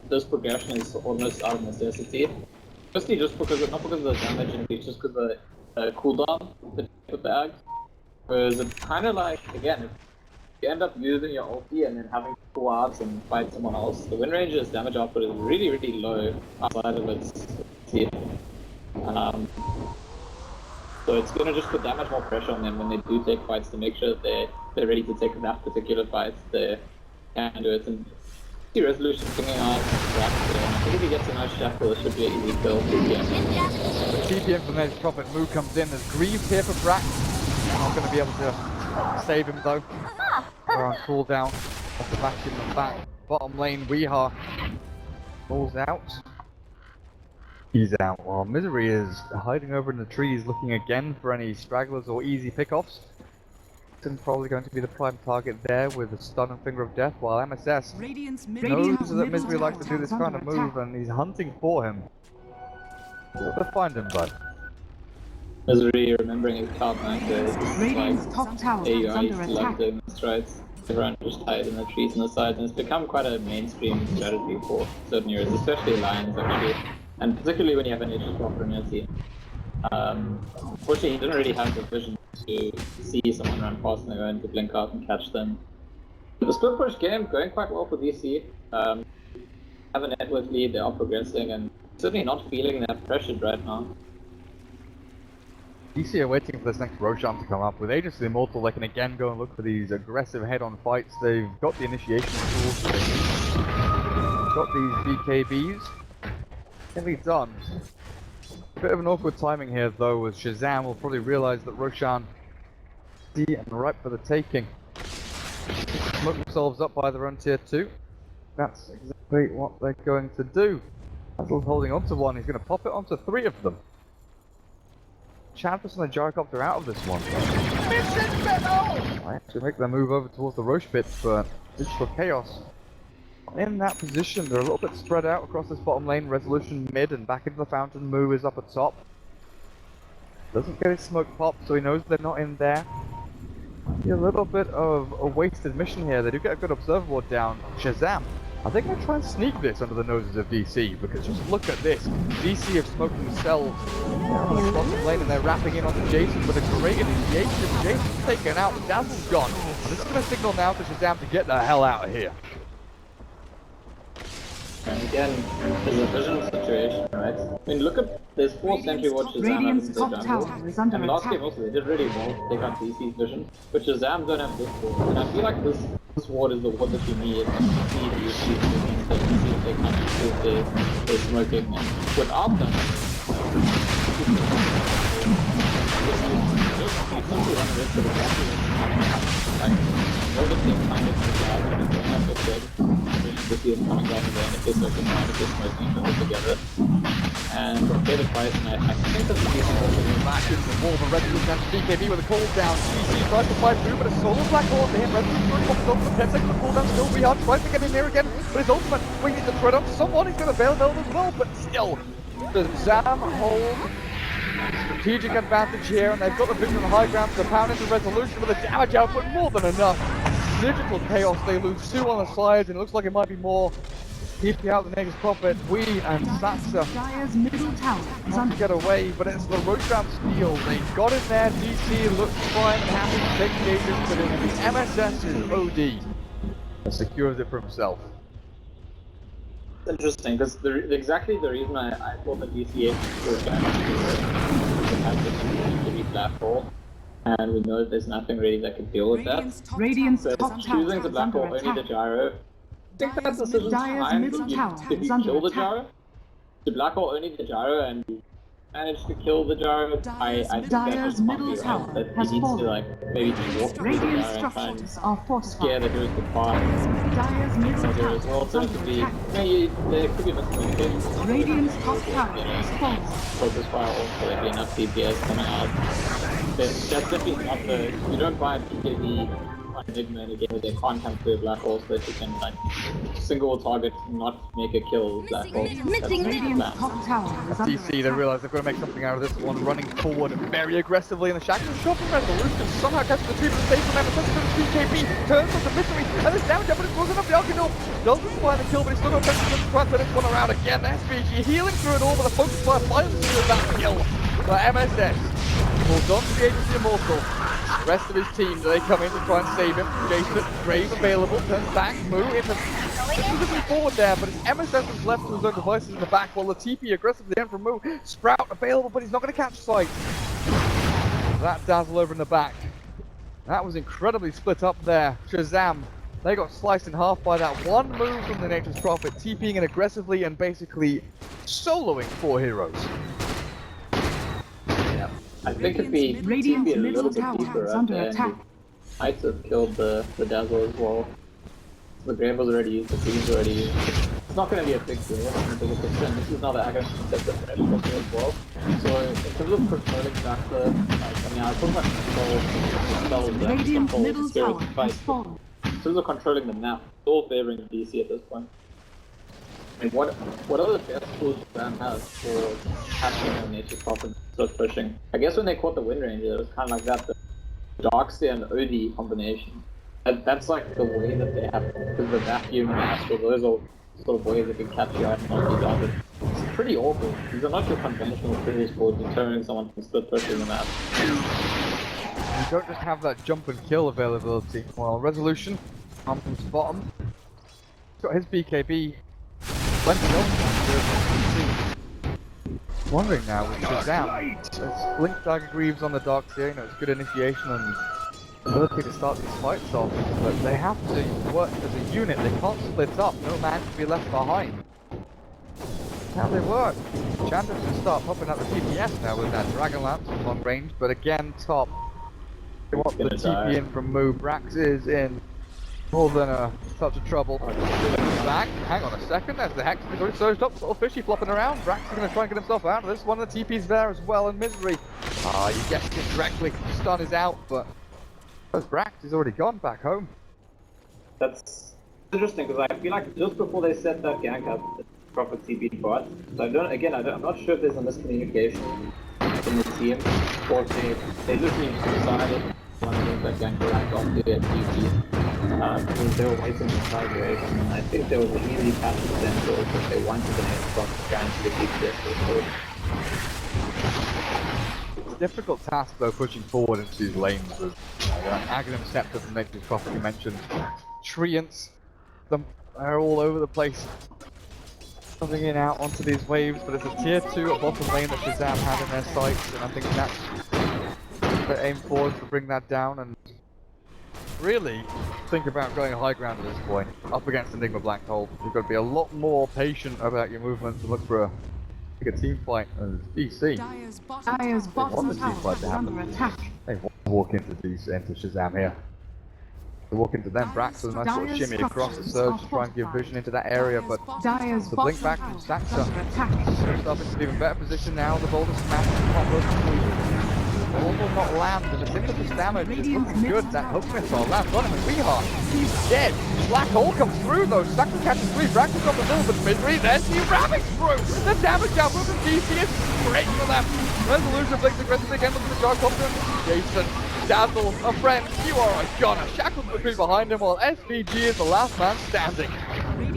this progression is almost out of necessity. Mostly just because, not because of the damage increase, just because of the cooldown with the Ags. Whereas it's kind of like, again, if you end up using your ulti and then having to pull out and fight someone else, the win range's damage output is really, really low outside of its ulti. So it's going to just put that much more pressure on them when they do take fights to make sure that they're ready to take that particular fight. They can do it. And Resolution pinging out Brax there. I think if he gets a nice shackle, it should be an easy kill. Yeah. The TPM from Nature's Prophet Moo comes in. There's Greaves here for Brax. Not going to be able to save him though. We're on cooldown off the vacuum and back. Bottom lane, Weehar falls out. He's out while Misery is hiding over in the trees looking again for any stragglers or easy pickoffs. probably going to be the prime target there with a stun and finger of death, while MSS knows that Misery likes to do this kind of move and he's hunting for him. We'll find him, bud. Misery remembering his top 9 days. Radiant's top tower is under attack. Doing the strides. Everyone just hide in the trees on the sides, and it's become quite a mainstream strategy for certain heroes, especially Lions actually, and particularly when you have an Aegis Prophet in your team. Unfortunately, he didn't really have the vision to see someone run past and go into blink out and catch them. But the split push game going quite well for DC. Have a network lead, they are progressing, and certainly not feeling that pressured right now. DC are waiting for this next Roshan to come up. With Aegis the Immortal, they can again go and look for these aggressive head-on fights. They've got the initiation tools, they've got these BKBs. Can be done. Bit of an awkward timing here though, as Shazam will probably realize that Roshan is and ripe for the taking. Smoke themselves up by their own tier 2. That's exactly what they're going to do. Dazzle's holding onto one, he's going to pop it onto 3 of them. Champus and the Gyrocopter out of this one. I actually make their move over towards the Roche pit, but Digital Chaos in that position. They're a little bit spread out across this bottom lane. Resolution mid and back into the fountain. Moo is up at top. Doesn't get his smoke pop, so he knows they're not in there. Might be a little bit of a wasted mission here. They do get a good observer ward down. Shazam, I think I'll try and sneak this under the noses of DC, because just look at this. DC have smoked themselves down on the bottom lane and they're wrapping in onto Jason with a great initiation. Jason's taken out, the Dazzle's gone. This is going to signal now to Shazam to get the hell out of here. And again, there's a vision situation, right? I mean, look at this 4th century what Shazam has in the jungle. And last game also, they did really well to take out DC's vision, but Shazam don't have this ward. And I feel like this ward is the ward that you need. And you see DC's vision, so you see they come into they're smoking. And without them, all the team kind of the team coming down again if they're smoking around, if they're smoking all together. And pay the price, and I think that's the decent also Back into the wall, the Resolution and BKB with a cooldown. DC tries to fight through, but a solo black hole to him. Resolution really pops off for 10 seconds, the cooldown still be hard, tries to get in here again, but his ultimate waiting to thread up someone, he's going to bail as well, but still, the Zam hold strategic advantage here, and they've got the vision on the high ground to pound into Resolution with a damage output more than enough. Digital Chaos, they lose 2 on the sides, and it looks like it might be more. Keeping out the Nagus Prophet, Wee and Satsa Dire's middle tower is to under get away, but it's the Roshan steal. They got in there, DC looks fine and happy to take the Aegis, but in the MSS is OD. And secures it for himself. It's interesting, because exactly the reason I thought that DCA was going to have this to be black hole, and we know that there's nothing really that can deal with that. Radiant's So top tower choosing the is black under hole, only the attack. gyro. I think that decision's Dire's fine middle tower if is you under kill the attack. gyro. The black hole only the gyro and you manage to kill the gyro. I think Dire's that's middle right, tower that has he needs to fallen. like maybe just walk through the Radiant gyro and try and structures are scare fortified. the heroes to fire. Dire's middle So there tower as well, is under alternatively, attack. there could be miscommunication. Radiant's top tower is fallen. Focus fire also, there'd be enough DPS coming out. That's definitely not the. You don't buy a PKB on Enigma in a game where they can't come through a black hole so that you can like single target, not make a kill with black hole. Missing Radiant's top tower is under DC, they attack. realise they've got to make something out of this one, running forward very aggressively, and the Shackles shot from Resolution somehow catches the tree for the save from MSS from the BKB, turns on the Misery, and this damage up, but it wasn't enough. The Arcanil doesn't find the kill, but he's still got to try and turn this one around again. SVG healing through it all, but the focus fire finally seals that kill by MSS. Holds on to the Agency Immortal. The rest of his team, they come in to try and save him. Jason, Grave available, turns back, Moo into moving forward there, but it's MSS who's left to his own devices in the back, while the TP aggressively in from Moo. Sprout available, but he's not going to catch sight. That Dazzle over in the back. That was incredibly split up there. Shazam, they got sliced in half by that one move from the Nature's Prophet, TPing in aggressively and basically soloing 4 heroes. I think if we Radiant's be a little middle bit tower deeper is up under there, attack. we might have killed the Dazzle as well. The Grave was already used, the Queen's already used. it's not going to be a big deal. It's not a big concern. This is now the Agam concept of fresh culture as well. So in terms of controlling back the, I mean, I talk about Radiant's middle tower has fight. fallen. In terms of controlling the map, it's all favoring DC at this point. I mean, what are the best tools Shazam has for catching on nature profit and start pushing? I guess when they caught the Wind Ranger, it was kind of like that, the Darkseer and OD combination. That's like the way that they have, because the vacuum and the astral, those are sort of ways they can catch you out and knock you down. But it's pretty awful. These are not your conventional tools for deterring someone from split pushing the map. You don't just have that jump and kill availability. Well, Resolution, from bottom. He's got his BKB. Plenty of wondering now with Shazam. There's Blink Dagger Greaves on the Darkseer, you know, it's good initiation and ability to start these fights off, but they have to work as a unit, they can't split up, no man can be left behind. That's how they work. Chandra can start popping up the TPS now with that Dragon Lance from long range, but again, top. They want the TP in from Moo. Brax is in more than a touch of trouble. Back, hang on a second, there's the Hex, he's already surged up, little fishy flopping around. Brax is going to try and get himself out of this one, the TP's there as well, and Misery. You guessed it correctly, stun is out, but Brax is already gone back home. That's interesting because I feel like just before they set that gank up, the Prophet TP bot. So I'm not sure if there's a miscommunication in the team, or if they literally decided one of that gank right off the TP. Because they were waiting for 5 waves, and I think there was an easy path for them to if they wanted the next drop to try and get TPS. It's a difficult task though, pushing forward into these lanes with Aghanim Scepter from Nature's Prophet you mentioned. Treants, they're all over the place. Coming in out onto these waves, but it's a tier 2 at bottom lane that Shazam had in their sights, and I think that's their aim forward to bring that down and really think about going high ground at this point. Up against Enigma Black Hole, you've got to be a lot more patient about your movements and look for a team fight as DC. Dyer's bottom tower is under attack. They want to walk into Shazam here. They walk into them, Brax with a nice sort of shimmy across the surge to try and give vision into that area, but the blink back from Saxa. Yourself into an even better position now, the boulder smash the ball will not land, and the significant damage is looking good. That hook missile lands on him, and Rehart, he's dead. Black hole comes through though, Saxa catches 3, Brax is on the middle, but Misery, there's the ramming through! The damage output from DC is great for them. Resolution blinks aggressively again, looking to charge confidence. Jason, Dazzle, a friend, you are a goner. Shackles the tree behind him while SVG is the last man standing.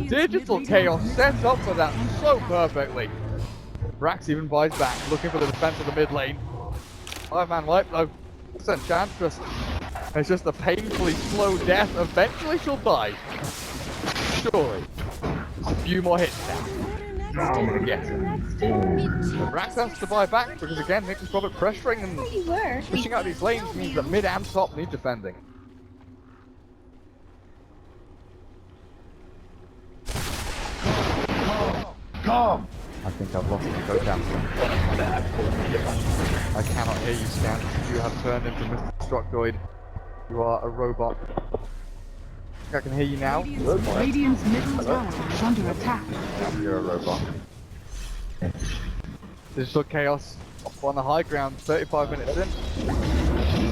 Digital Chaos sets up for that so perfectly. Brax even buys back, looking for the defense of the mid lane. 5-man wipe though. It's Enchantress. It's just a painfully slow death. Eventually she'll die. Surely. A few more hits now. I'm gonna get it. Brax has to buy back because again, Nick is probably pressuring and pushing out these lanes means that mid and top need defending. Come! I think I've lost the coach answer. I cannot hear you, Scan. You have turned into Mr. Structoid. You are a robot. I can hear you now. Radiant's middle tower is under attack. You're a robot. Digital Chaos up on the high ground, 35 minutes in.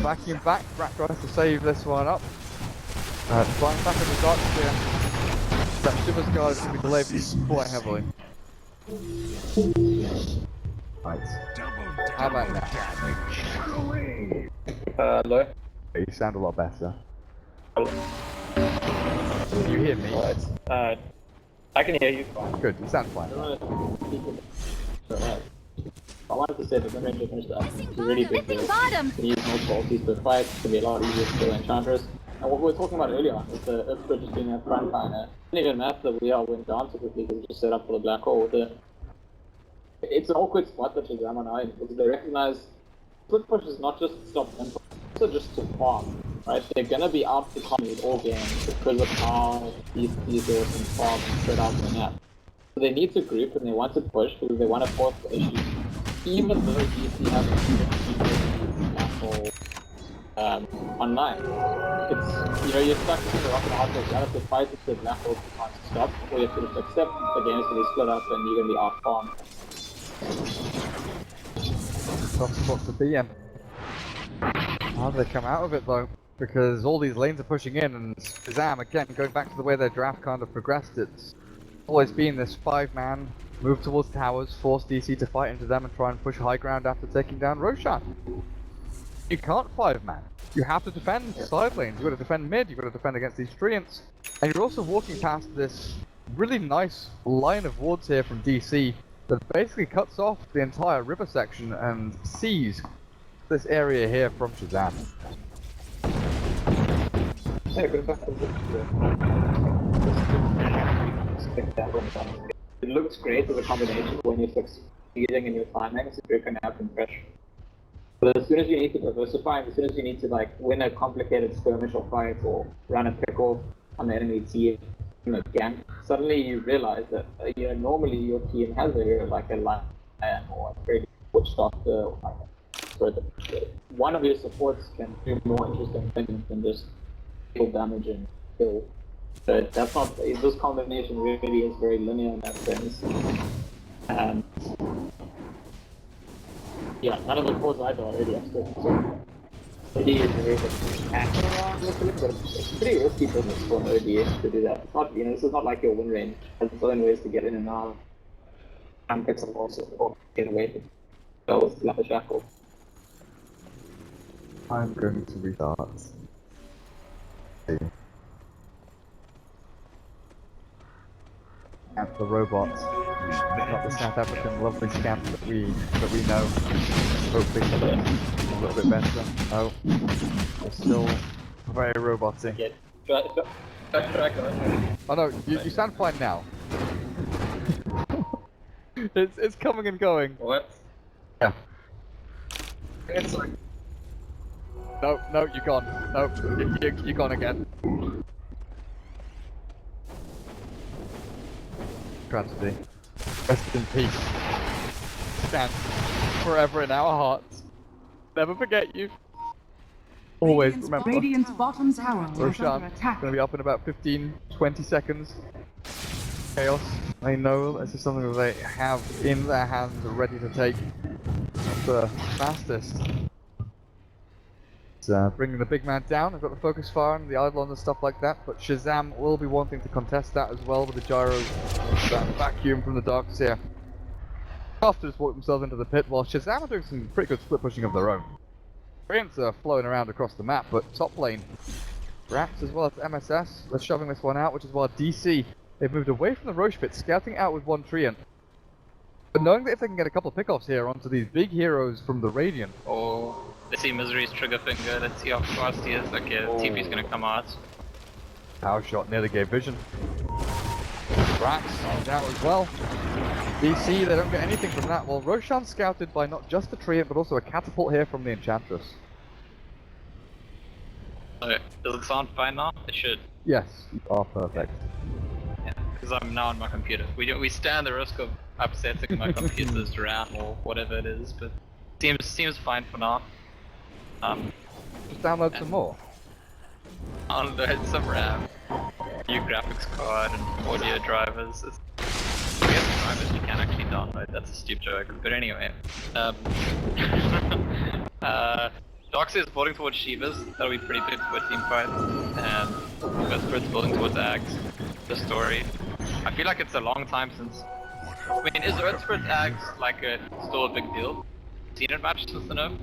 Vacuum back, Brack tries to save this one up. Flying back in the dark sphere. That Shiver's guard is going to be delayed quite heavily. Right. How about now? Hello? You sound a lot better. Can you hear me? I can hear you. Good, you sound fine. I wanted to say that the Ranger finished up. It's a really big deal. Bottom. Can use multiple ultis per fight, it can be a lot easier to kill Enchantress. And what we were talking about earlier is the Earthquake just being a front liner. It didn't even matter that we all went down so quickly because we just set up for the black hole with it. It's an awkward spot that Shazam and I, because they recognize split push is not just to stop them, it's also just to farm. Right? They're gonna be out to combat all games because of how these doors and farm and spread out the map. So they need to group and they want to push because they want to force the issues. Even though DC has a black hole online. It's, you know, you're stuck between the rock and a hard place. You have to fight with the black holes you can't stop, or you have to just accept the game is going to be split up and you're going to be out-farmed. Tough spot to be in. How do they come out of it though? Because all these lanes are pushing in, and Shazam, again, going back to the way their draft kind of progressed, it's always been this 5-man move towards towers, force DC to fight into them and try and push high ground after taking down Roshan. You can't 5-man. You have to defend side lanes, you've got to defend mid, you've got to defend against these treants. And you're also walking past this really nice line of wards here from DC that basically cuts off the entire river section and sees this area here from Shazam. Yeah, go back to it looks great as a combination when you're succeeding in your timings if you're going to have compression. But as soon as you need to diversify, as soon as you need to like win a complicated skirmish or fight or run a pick off on the enemy team again, suddenly you realize that you know, normally your team has a hero like a lion or a very witch doctor or like so one of your supports can do more interesting things than just deal damage and kill. But that's not, this combination really is very linear in that sense. And yeah, none of the cores I got already have still. So OD is very active around locally, but it's pretty risky business for an OD to do that. It's not, you know, this is not like your win range. It has its own ways to get in and out. And pick some also or get away from those like a shackle. I'm going to restart. And the robots, not the South African lovely scamp that we know. Hopefully a little bit better. Oh, they're still very robotic. Yeah. Oh no, you sound fine now. it's coming and going. What? Yeah. It's like. No, you're gone. No, you're gone again. Tragedy. Rest in peace. Stand forever in our hearts. Never forget you. Always remember. Radiant's bottom tower is Roshan, under attack. gonna be up in about 15-20 seconds. Chaos. They know this is something that they have in their hands and ready to take. The fastest. Bringing the big man down. I've got the focus fire and the Eidolons and stuff like that, but Shazam will be wanting to contest that as well with the gyro vacuum from the darks here. After just walk themselves into the pit, while Shazam are doing some pretty good split pushing of their own. Variants are flowing around across the map, but top lane, Raps as well as MSS, they're shoving this one out, which is why DC, they've moved away from the Roche pit, scouting out with one Treant. But knowing that if they can get a couple of pickoffs here onto these big heroes from the Radiant. Oh, let's see Misery's trigger finger, let's see how fast he is. Okay, TP's gonna come out. Power shot nearly gave vision. Rax is out as well. DC, they don't get anything from that. Well, Roshan's scouted by not just the Treant, but also a catapult here from the Enchantress. Okay, does it sound fine now? It should. Yes, you are perfect. Yeah, because I'm now on my computer. We stand the risk of upsetting my computer's RAM or whatever it is, but seems fine for now. Just download some more. Download some RAM, new graphics card and audio drivers. We have drivers you can actually download, that's a stupid joke. But anyway, Doxy is building towards Shivas, that'll be pretty good for a team fight. And Westford's building towards Ags, the story. I feel like it's a long time since... I mean, is Earthsprit's Ags like still a big deal? Seen it much since the nerf?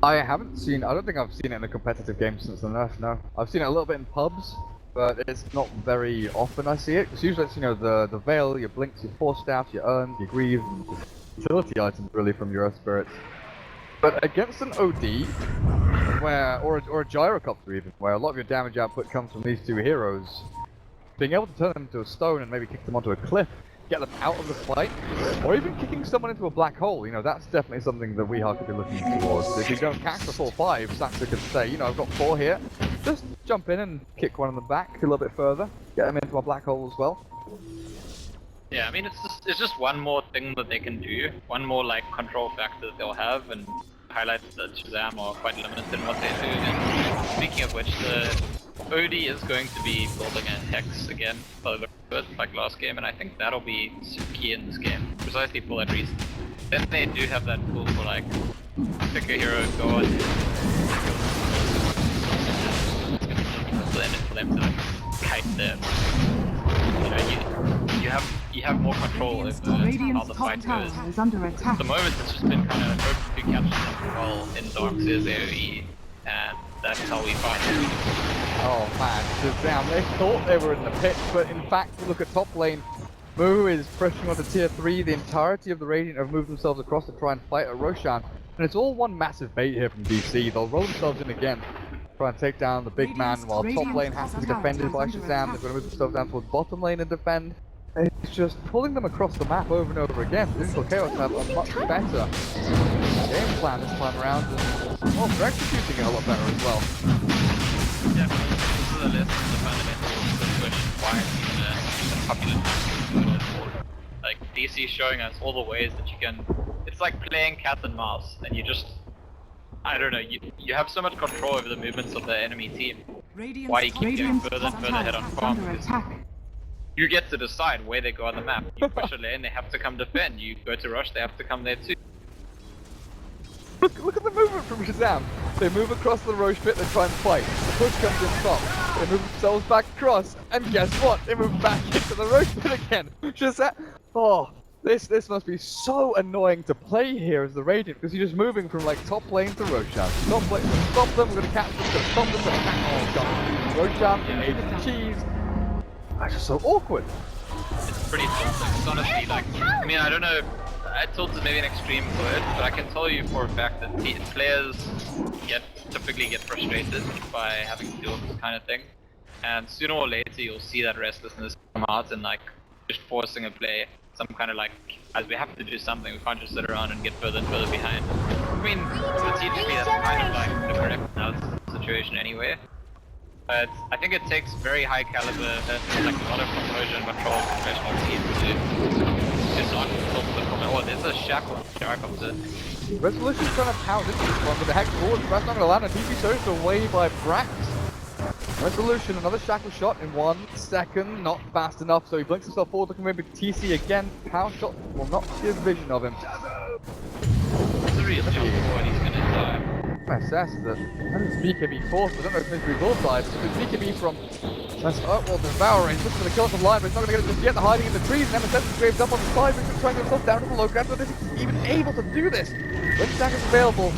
I don't think I've seen it in a competitive game since the nerf, no. I've seen it a little bit in pubs, but it's not very often I see it. It's usually it's, you know, the Veil, your Blinks, your Force Staffs, your Urns, your Greaves, utility items really from your Earth Spirits. But against an OD, or a Gyrocopter even, where a lot of your damage output comes from these two heroes, being able to turn them into a stone and maybe kick them onto a cliff, get them out of the fight, or even kicking someone into a black hole, you know, that's definitely something that we could be looking towards. If you don't catch the full 5, Saxa could say, you know, I've got 4 here, just jump in and kick one of them back a little bit further, get them into a black hole as well. Yeah, I mean, it's just one more thing that they can do, one more like control factor that they'll have, and highlights that Shazam are quite limited in what they do. And speaking of which, the OD is going to be building a Hex again, by the look of it, like last game, and I think that'll be key in this game, precisely for that reason. Then they do have that tool for like, pick a hero, go on, for them to like, kite them. You know, you have more control over how the fight goes. Is under At attack. the moment, it's just been kind of hope to capture them well in Darkseer's AoE, and that's how we fight. Oh man, Shazam, they thought they were in the pit, but in fact, look at top lane. Moo is pushing onto tier 3, the entirety of the Radiant have moved themselves across to try and fight at Roshan, and it's all one massive bait here from DC. They'll roll themselves in again, try and take down the big man, while top lane has to be defended by Shazam. They're going to move themselves down towards bottom lane and defend. It's just pulling them across the map over and over again. Digital Chaos have a much better game plan this time around, and well, they're executing it a lot better as well. Yeah, this is a list of the fundamentals of which why it's a popular time. Like, DC showing us all the ways that you can... It's like playing cat and mouse, and you just... I don't know, you have so much control over the movements of the enemy team. Why do you keep getting further and further ahead on farm? Under attack. You get to decide where they go on the map. You push a lane, they have to come defend. You go to rush, they have to come there too. Look at the movement from Shazam. They move across the Roche pit, they try and fight. The push comes in top. They move themselves back across, and guess what? They move back into the Roche pit again. Shazam. Oh, this must be so annoying to play here as the Radiant, because you're just moving from like top lane to Roshan. Top lane, stop them, we're gonna catch them, we're gonna stop them, we're gonna attack. Oh god. Roshan, Agent Cheese. That's just so awkward. It's pretty tilting. It's honestly like, I mean, I don't know, tilt is maybe an extreme word, but I can tell you for a fact that players typically get frustrated by having to deal with this kind of thing. And sooner or later you'll see that restlessness come out and like, just forcing a play. Some kind of like, as we have to do something, we can't just sit around and get further and further behind. I mean, strategically that's kind of like the correct now situation anyway. But I think it takes very high caliber, like a lot of composure and control of professional teams to not tilt the comment. Oh, there's a shackle helicopter. Resolution's trying to pound into this one, but the hex forward, that's not going to land, and TP surged away by Brax. Resolution, another shackle shot in 1 second, not fast enough, so he blinks himself forward, looking maybe TC again. Power shot will not give vision of him. It's a real jump forward, he's going to die. I assess that it's BKB force, I don't know if it's will die. It's BKB from well, the Devourer, he's looking for the kill from line, but he's not going to get it just yet. They're hiding in the trees, and MSS is graved up on the side, but he's trying to get himself down to the low ground, but isn't even able to do this. When Stack is available,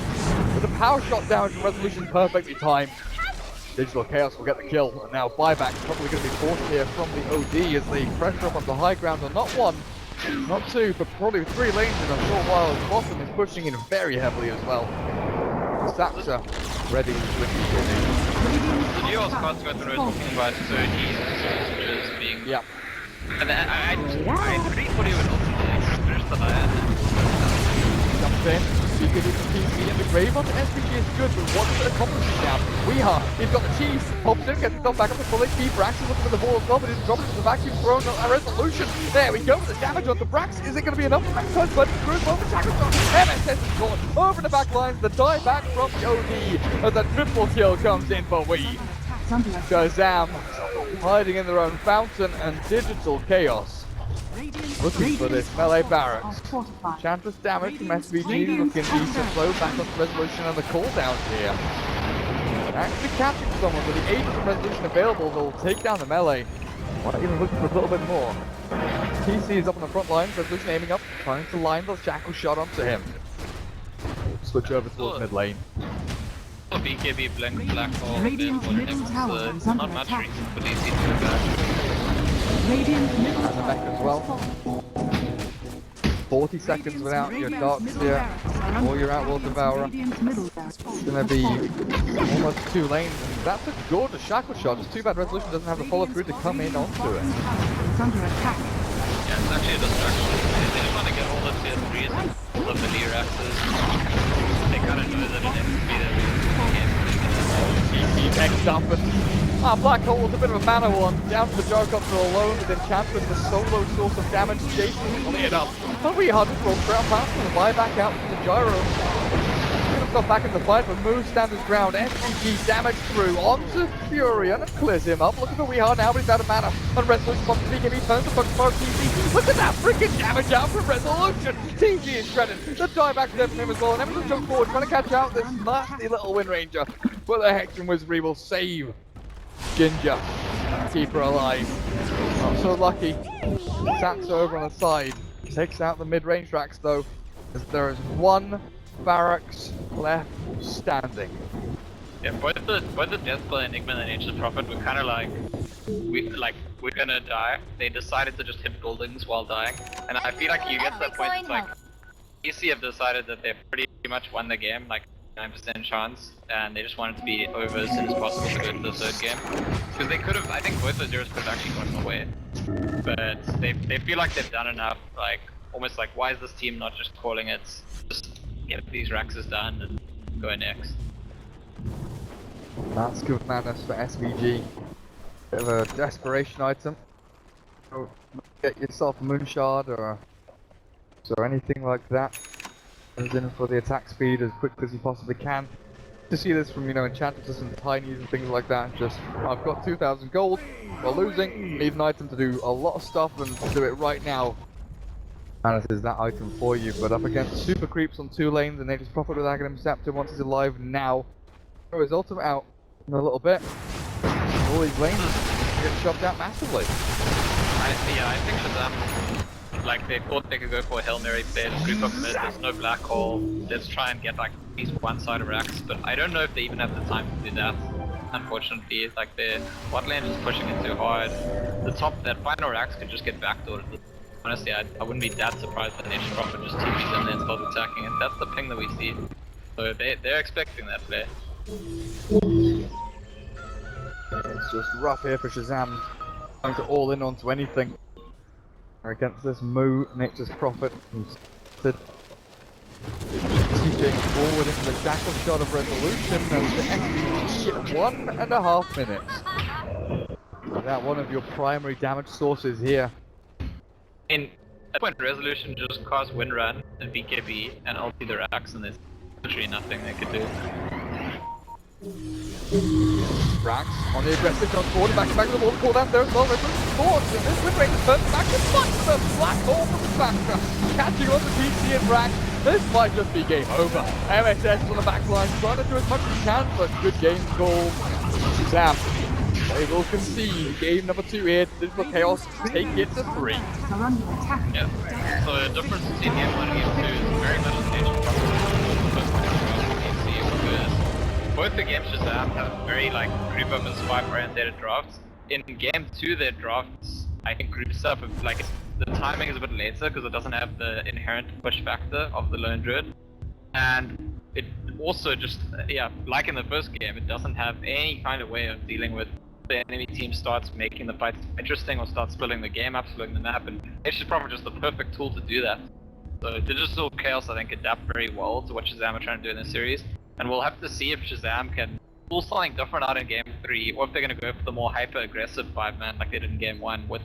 with a power shot down from Resolution perfectly timed. Digital Chaos will get the kill, and now buyback is probably going to be forced here from the OD as they pressure up on the high ground on not 1, not 2, but probably 3 lanes in a short while. Bottom is pushing in very heavily as well. Saxa ready to win the The duo squads got the road talking about 30 messages being... yeah. And I really thought he would ultimately finish the lion. Jumps in, BKB from PC, and the Grave on SPG is good, but what does it accomplish now? Weeha, he's got the cheese, pops in, gets himself back up to full HP, Brax is looking for the ball as well, but he's dropping to the vacuum thrown, a Resolution. There we go, the damage onto Brax, is it going to be enough? Brax touch, but through as well, the tackle shot, MSS is gone, over the back lines, the die back from the OD, as a triple kill comes in for Wee. Shazam, hiding in their own fountain, and Digital Chaos. Looking for this melee barracks. Chantress damage from SVG, looking decent, slow back on Resolution and the cooldowns here. Actually catching someone with the agent of Resolution available, they'll take down the melee. Might even looking for a little bit more. TC is up on the front line, Resolution aiming up, trying to line the shackle shot onto him. Switch over towards mid lane. BKB blink black hole, there's not much reason for DC to do that. And the mech as well. 40 seconds without your Darkseer or your Outlaw Devourer. It's going to be almost 2 lanes, and that's a gorgeous shackle shot. It's too bad Resolution doesn't have the follow through to come in onto it. It's under attack. Yeah, it's actually a distraction. They just want to get all the tier 3s and all the melee axes. They kind of know that it has to be there. TP next up, and Black Hole was a bit of a mana one. Down to the Gyrocopter alone, with Enchantment, the solo source of damage. Jason pulling it up. And we had to roll ground past and buy back out from the Gyro. himself back in the fight, but Moo stands his ground. SVG damage through onto Fury, and it clears him up. Look at the Weehard now, but he's out of mana. And Resolution wants to sneak him, he turns the fuck for TG. Look at that freaking damage out from Resolution! TG is shredded. The dieback's there from him as well, and Emerson jumps forward, trying to catch out this nasty little Wind Ranger. But the Hexen Wizardry will save Ginger. Keep her alive. Not so lucky. Sats over on the side. Takes out the mid-range racks though, as there is one barracks left standing. Yeah, both the Deathblade Enigma and Ancient Prophet were kind of like, we're gonna die. They decided to just hit buildings while dying, and I feel like you get to that point. It's like EC have decided that they've pretty much won the game, like 9% chance, and they just want it to be over as soon as possible to go to the third game. Because they could have, I think both the zeros could have actually gotten away, but they feel like they've done enough. Like almost like, why is this team not just calling it? Just get these Raxes done and go next. That's good madness for SVG. Bit of a desperation item. So get yourself a Moonshard or anything like that. Goes in for the attack speed as quick as you possibly can. To see this from, enchantresses and tinies and things like that, just, I've got 2,000 gold, we're losing, need an item to do a lot of stuff and to do it right now. And this is that item for you, but up against super creeps on 2 lanes and Nature's Prophet with Aghanim Scepter once he's alive now. Throw his ultimate out in a little bit. All these lanes get shoved out massively. I think Shazam, like they thought they could go for a Hail Mary play, just group up mid, there's no black hole, let's try and get like at least one side of racks, but I don't know if they even have the time to do that. Unfortunately, like their bot lane is pushing it too hard. That final racks could just get backdoored. Honestly, I wouldn't be that surprised that Nature's Prophet just TPs in there and starts attacking it. That's the ping that we see. So they're expecting that play. It's just rough here for Shazam, trying to all in onto anything. Against this Moo, Nature's Prophet, who's TJing forward into the jackal shot of Resolution, and the SVG 1.5 minutes. Without one of your primary damage sources here. In at point Resolution just cause Wind Run and BKB and ulti the racks, and there's literally nothing they could do. Rax on the aggressive jump forward, back to the wall, call down there as well, Resolution forwards, and this Wind Ranger turns back to punch the black hole from the Smasher, catching on to PC and Rax. This might just be game over. MSS on the back line, trying to do as much as he can, but good game call. Shazam, they will concede game number 2 here to Digital Chaos, take it to 3. Yeah, so the difference between game 1 and game 2 is very much the nature of because both the games Shazam have very group up and swipe oriented drafts. In game 2 their drafts, I think group stuff, the timing is a bit later because it doesn't have the inherent push factor of the Lone Druid. And it also just, like in the first game, it doesn't have any kind of way of dealing with the enemy team starts making the fights interesting or starts splitting the game up, splitting the map, and it's just probably just the perfect tool to do that. So Digital Chaos, I think, adapt very well to what Shazam are trying to do in this series, and we'll have to see if Shazam can pull something different out in game 3, or if they're going to go for the more hyper-aggressive 5-man like they did in game 1 with